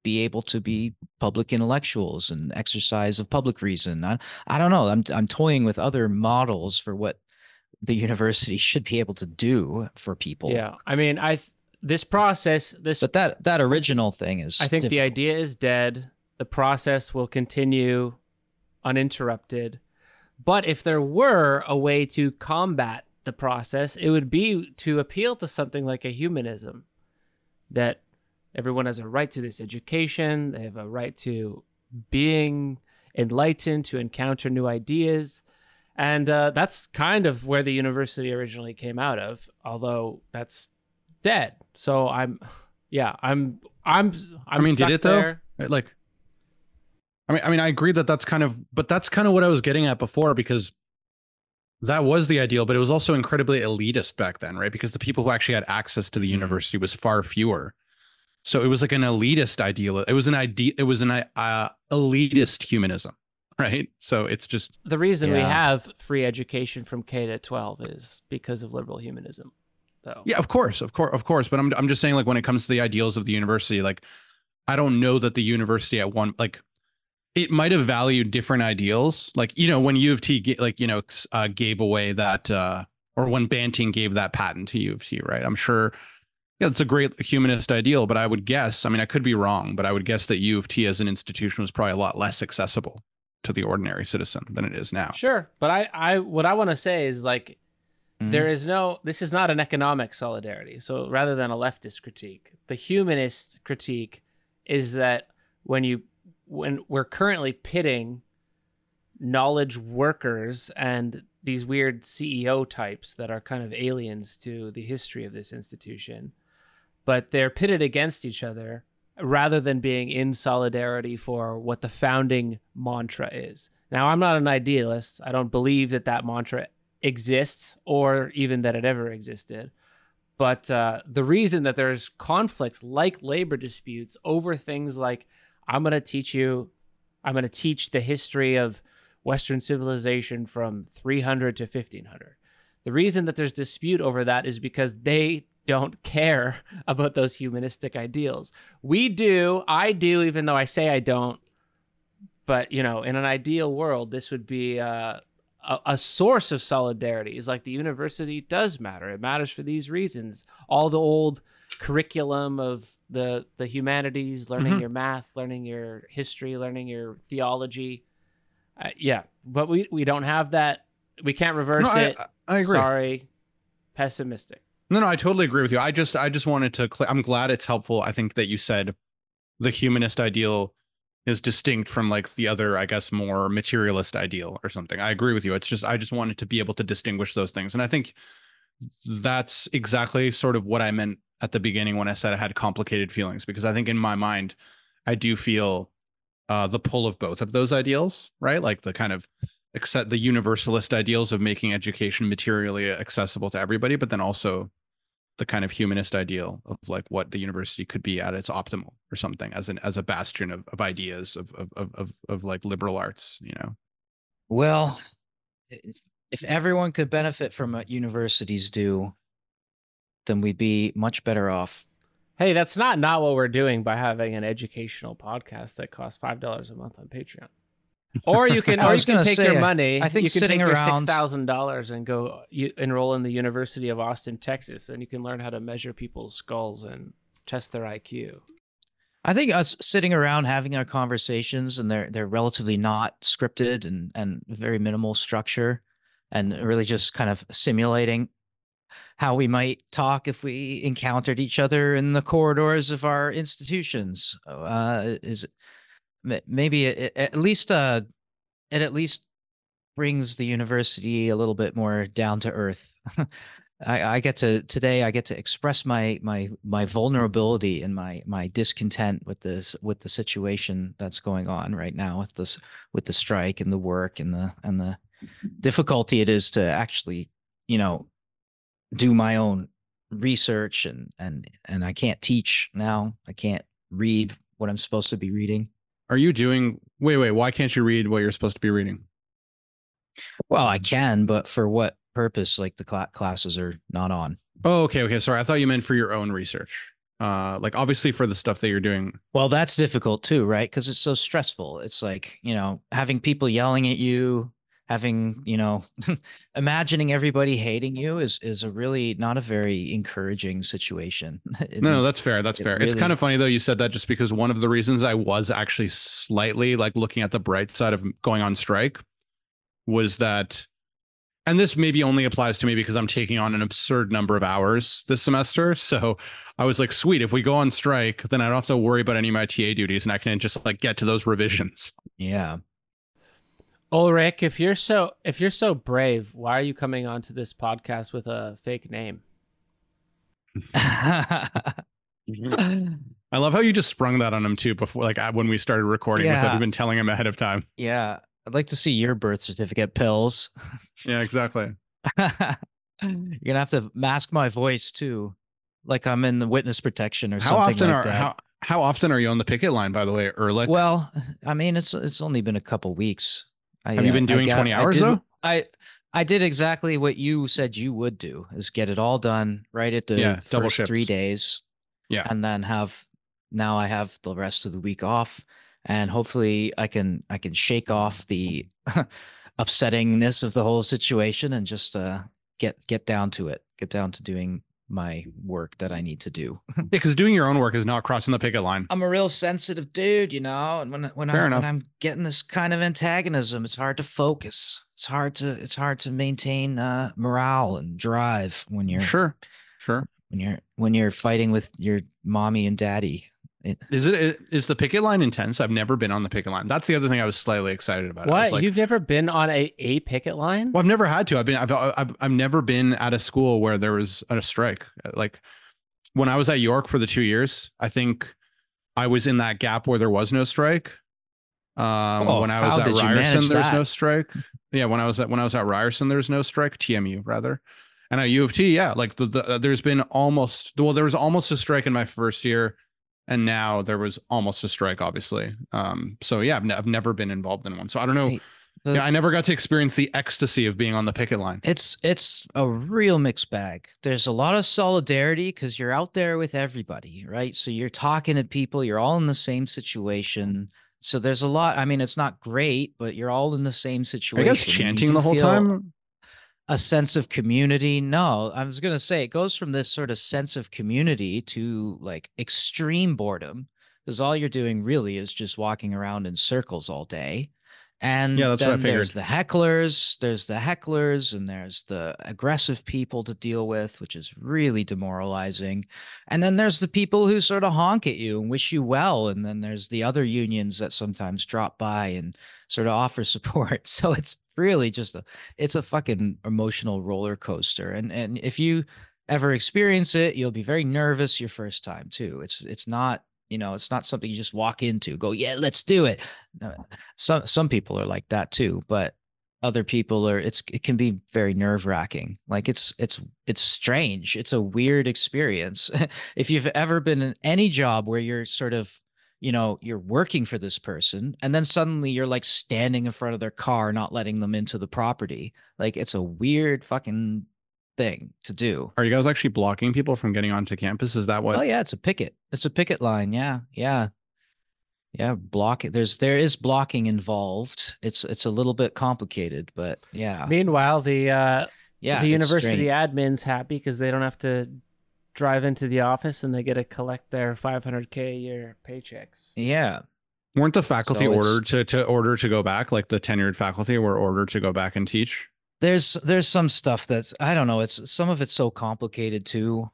be able to be public intellectuals and exercise of public reason. I don't know. I'm toying with other models for what the university should be able to do for people. Yeah, I mean, but that original thing is. I think difficult. The idea is dead. The process will continue uninterrupted. But if there were a way to combat the process, it would be to appeal to something like a humanism, that everyone has a right to this education. They have a right to being enlightened, to encounter new ideas. And that's kind of where the university originally came out of, although that's dead. So I mean, did it though? Like, I mean, I agree that's kind of what I was getting at before, because that was the ideal, but it was also incredibly elitist back then, right? Because the people who actually had access to the university was far fewer. So it was like an elitist ideal. It was an elitist humanism, right? So it's just the reason we have free education from K to 12 is because of liberal humanism. So yeah, of course. But I'm just saying, like, when it comes to the ideals of the university, like, I don't know that the university it might have valued different ideals. Like, when U of T gave away that, or when Banting gave that patent to U of T, right? I'm sure. Yeah, it's a great humanist ideal, but I would guess, I mean, I could be wrong, but I would guess that U of T as an institution was probably a lot less accessible to the ordinary citizen than it is now. Sure. But what I want to say is, like, this is not an economic solidarity. So rather than a leftist critique, the humanist critique is that when we're currently pitting knowledge workers and these weird CEO types that are kind of aliens to the history of this institution, but they're pitted against each other rather than being in solidarity for what the founding mantra is. Now, I'm not an idealist. I don't believe that that mantra exists or even that it ever existed. But the reason that there's conflicts like labor disputes over things like, I'm going to teach the history of Western civilization from 300 to 1500. The reason that there's dispute over that is because they don't care about those humanistic ideals. We do. I do, even though I say I don't. But, in an ideal world, this would be a source of solidarity. Is like the university does matter. It matters for these reasons. All the old curriculum of the humanities, learning your math, learning your history, learning your theology. But we don't have that. We can't reverse it. I agree. Sorry. Pessimistic. No, I totally agree with you. I just wanted to, I'm glad it's helpful. I think that you said the humanist ideal is distinct from like the other, I guess, more materialist ideal or something. I agree with you. It's just, I just wanted to be able to distinguish those things. And I think that's exactly sort of what I meant at the beginning when I said I had complicated feelings, because I think in my mind, I do feel the pull of both of those ideals, right? Like the kind of accept the universalist ideals of making education materially accessible to everybody, but then also the kind of humanist ideal of like what the university could be at its optimal or something as a bastion of ideas of like liberal arts, Well, if everyone could benefit from what universities do, then we'd be much better off. Hey, that's not what we're doing by having an educational podcast that costs $5 a month on Patreon. Or you can, take your money. I think you can sitting take your around $6,000 and go enroll in the University of Austin, Texas, and you can learn how to measure people's skulls and test their IQ. I think us sitting around having our conversations, and they're relatively not scripted and very minimal structure, and really just kind of simulating how we might talk if we encountered each other in the corridors of our institutions. Is maybe it at least brings the university a little bit more down to earth. I get to express my vulnerability and my discontent with the situation that's going on right now with the strike and the work and the difficulty it is to actually, do my own research and I can't teach now. I can't read what I'm supposed to be reading. Are you doing, wait, why can't you read what you're supposed to be reading? Well, I can, but for what purpose? Like the classes are not on. Oh, okay. Sorry. I thought you meant for your own research. Like obviously for the stuff that you're doing. Well, that's difficult too, right? Because it's so stressful. It's like, having people yelling at you, having, imagining everybody hating you is a really not a very encouraging situation. No, that's fair. That's fair. It's kind of funny though you said that, just because one of the reasons I was actually slightly like looking at the bright side of going on strike was that, and this maybe only applies to me because I'm taking on an absurd number of hours this semester. So I was like, sweet, if we go on strike, then I don't have to worry about any of my TA duties and I can just like get to those revisions. Yeah. Ulrich, if you're so brave, why are you coming onto this podcast with a fake name? I love how you just sprung that on him too before, like when we started recording, without even telling him ahead of time. Yeah. I'd like to see your birth certificate, Pills. Yeah, exactly. You're gonna have to mask my voice too, like I'm in the witness protection or something like that. How often are you on the picket line, by the way, Ehrlich? Well, I mean, it's only been a couple weeks. Have you been doing 20 hours though? I did exactly what you said you would do, is get it all done right at the first 3 days. Yeah. And then now I have the rest of the week off, and hopefully I can shake off the upsettingness of the whole situation and just get down to it, get down to doing my work that I need to do. Yeah, because doing your own work is not crossing the picket line. I'm a real sensitive dude, and when I'm getting this kind of antagonism, it's hard to focus. It's hard to maintain morale and drive when you're sure when you're fighting with your mommy and daddy. Is the picket line intense? I've never been on the picket line. That's the other thing I was slightly excited about. What? Like, You've never been on a picket line? well, I've never had to. I've never been at a school where there was a strike. Like when I was at York for the 2 years, I think I was in that gap where there was no strike. When I was at Ryerson, there's no strike. Yeah, when I was at Ryerson, there's no strike. TMU rather, and at U of T, yeah, like there's been there was almost a strike in my first year, and now there was almost a strike, obviously. So yeah, I've never been involved in one, so I don't know. Yeah, I never got to experience the ecstasy of being on the picket line. It's a real mixed bag. There's a lot of solidarity because you're out there with everybody, right? So you're talking to people, you're all in the same situation. So there's a lot. I mean, it's not great, but you're all in the same situation. Are you guys chanting the whole time? A sense of community. No, I was going to say it goes from this sort of sense of community to like extreme boredom, because all you're doing really is just walking around in circles all day. And yeah, that's what I figured. There's the hecklers, and there's the aggressive people to deal with, which is really demoralizing. And then there's the people who sort of honk at you and wish you well. And then there's the other unions that sometimes drop by and sort of offer support. So it's really just it's a fucking emotional roller coaster. And if you ever experience it, you'll be very nervous your first time too. It's not, it's not something you just walk into, go, yeah, let's do it. No, some people are like that too, but other people it can be very nerve wracking. Like it's strange. It's a weird experience. If you've ever been in any job where you're sort of, you're working for this person and then suddenly you're like standing in front of their car, not letting them into the property. Like it's a weird fucking thing to do. Are you guys actually blocking people from getting onto campus? Is that what? Oh yeah, it's a picket line. Yeah. Block. There is blocking involved. It's a little bit complicated, but yeah. Meanwhile, the university admin's happy because they don't have to drive into the office and they get to collect their $500K a year paychecks. Yeah. Weren't the faculty ordered to go back? Like the tenured faculty were ordered to go back and teach? There's some stuff that's, I don't know, it's some of it's so complicated too.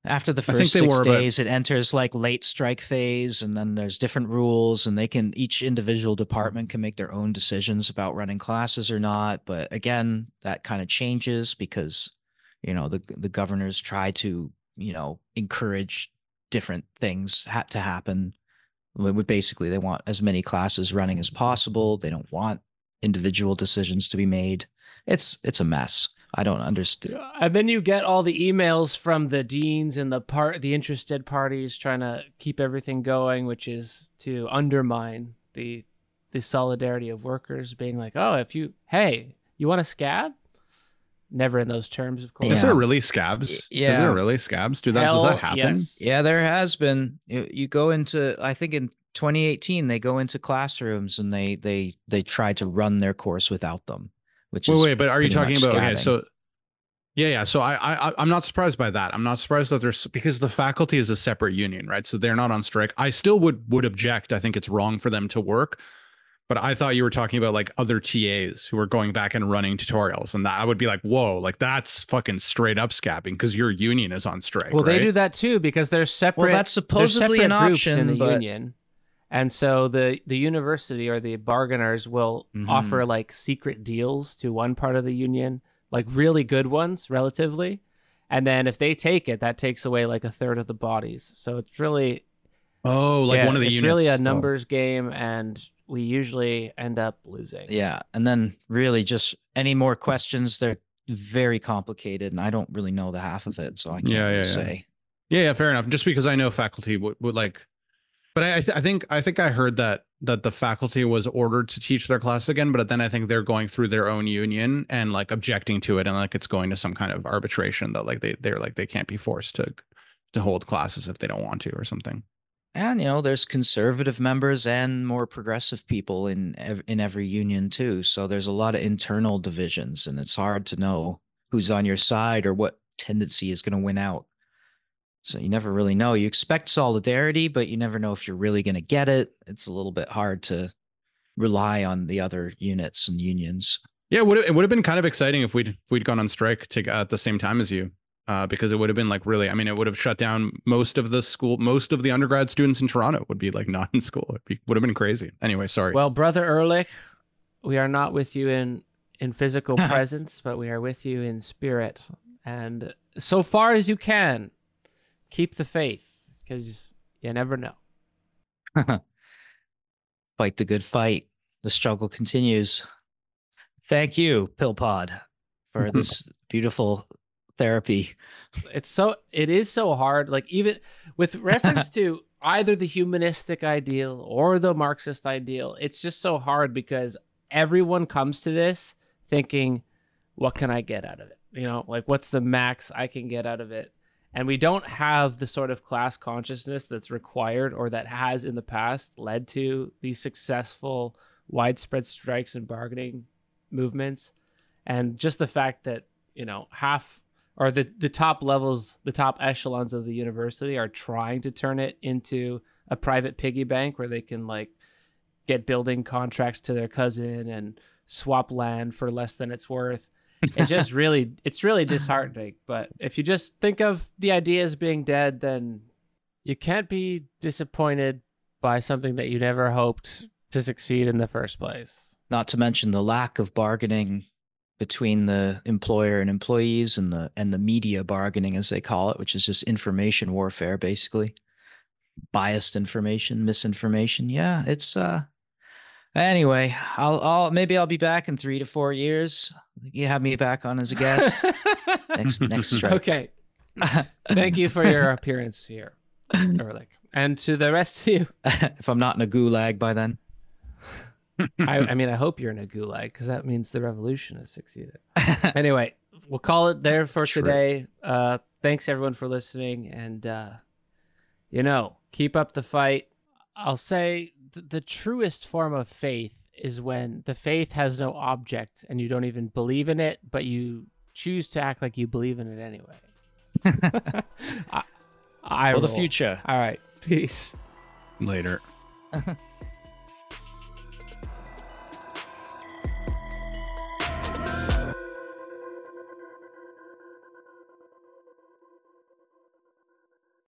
After the first 6 days, it enters like late strike phase, and then there's different rules, and each individual department can make their own decisions about running classes or not. But again, that kind of changes because, the governors try to, encourage different things to happen. Basically, they want as many classes running as possible. They don't want individual decisions to be made. It's a mess. I don't understand. And then you get all the emails from the deans and the interested parties trying to keep everything going, which is to undermine the solidarity of workers, being like, oh, you want a scab? Never in those terms, of course. Is there really scabs? Yeah. Is there really scabs? Does that happen? Yes. Yeah, there has been. You go into, I think in 2018, they go into classrooms and they try to run their course without them. Wait, but are you talking about, okay, so yeah. So I'm not surprised by that. I'm not surprised that because the faculty is a separate union, right? So they're not on strike. I still would object. I think it's wrong for them to work, but I thought you were talking about like other TAs who are going back and running tutorials, and that I would be like, whoa, like that's fucking straight up scabbing because your union is on strike. Well, right? They do that too because they're separate. Well, that's supposedly an option in the union. And so the university or the bargainers will offer like secret deals to one part of the union, like really good ones relatively. And then if they take it, that takes away like a third of the bodies. So it's really one of the units. It's really a numbers game, and we usually end up losing. Yeah. And then really just any more questions, they're very complicated and I don't really know the half of it. So I can't really say. Yeah, fair enough. Just because I know faculty would like. But I think I heard that the faculty was ordered to teach their class again, but then I think they're going through their own union and like objecting to it, and like it's going to some kind of arbitration that like they're like they can't be forced to hold classes if they don't want to or something. And there's conservative members and more progressive people in every union too. So there's a lot of internal divisions, and it's hard to know who's on your side or what tendency is going to win out. So you never really know. You expect solidarity, but you never know if you're really going to get it. It's a little bit hard to rely on the other units and unions. Yeah, it would have been kind of exciting if we'd gone on strike at the same time as you. because it would have been like really, I mean, it would have shut down most of the school, most of the undergrad students in Toronto would be like not in school. Would have been crazy. Anyway, sorry. Well, Brother Ehrlich, we are not with you in physical presence, but we are with you in spirit. And so far as you can, keep the faith, because you never know. Fight the good fight. The struggle continues. Thank you, PillPod, for this beautiful therapy. It is so hard. Like, even with reference to either the humanistic ideal or the Marxist ideal, it's just so hard because everyone comes to this thinking, what can I get out of it? You know, like, what's the max I can get out of it? And we don't have the sort of class consciousness that's required or that has in the past led to these successful widespread strikes and bargaining movements. And just the fact that, you know, half or the top levels, the top echelons of the university are trying to turn it into a private piggy bank where they can like get building contracts to their cousin and swap land for less than it's worth. It's really disheartening. But if you just think of the ideas being dead, then you can't be disappointed by something that you never hoped to succeed in the first place. Not to mention the lack of bargaining between the employer and employees, and the media bargaining, as they call it, which is just information warfare, basically. Biased information, misinformation. Yeah, it's anyway, maybe I'll be back in 3 to 4 years. You have me back on as a guest. next strike. Okay. Thank you for your appearance here, Ehrlich. And to the rest of you. If I'm not in a gulag by then. I mean, I hope you're in a gulag, because that means the revolution has succeeded. Anyway, we'll call it there for today. Thanks everyone for listening, and keep up the fight. I'll say the truest form of faith is when the faith has no object and you don't even believe in it, but you choose to act like you believe in it anyway. For the future. All right. Peace. Later.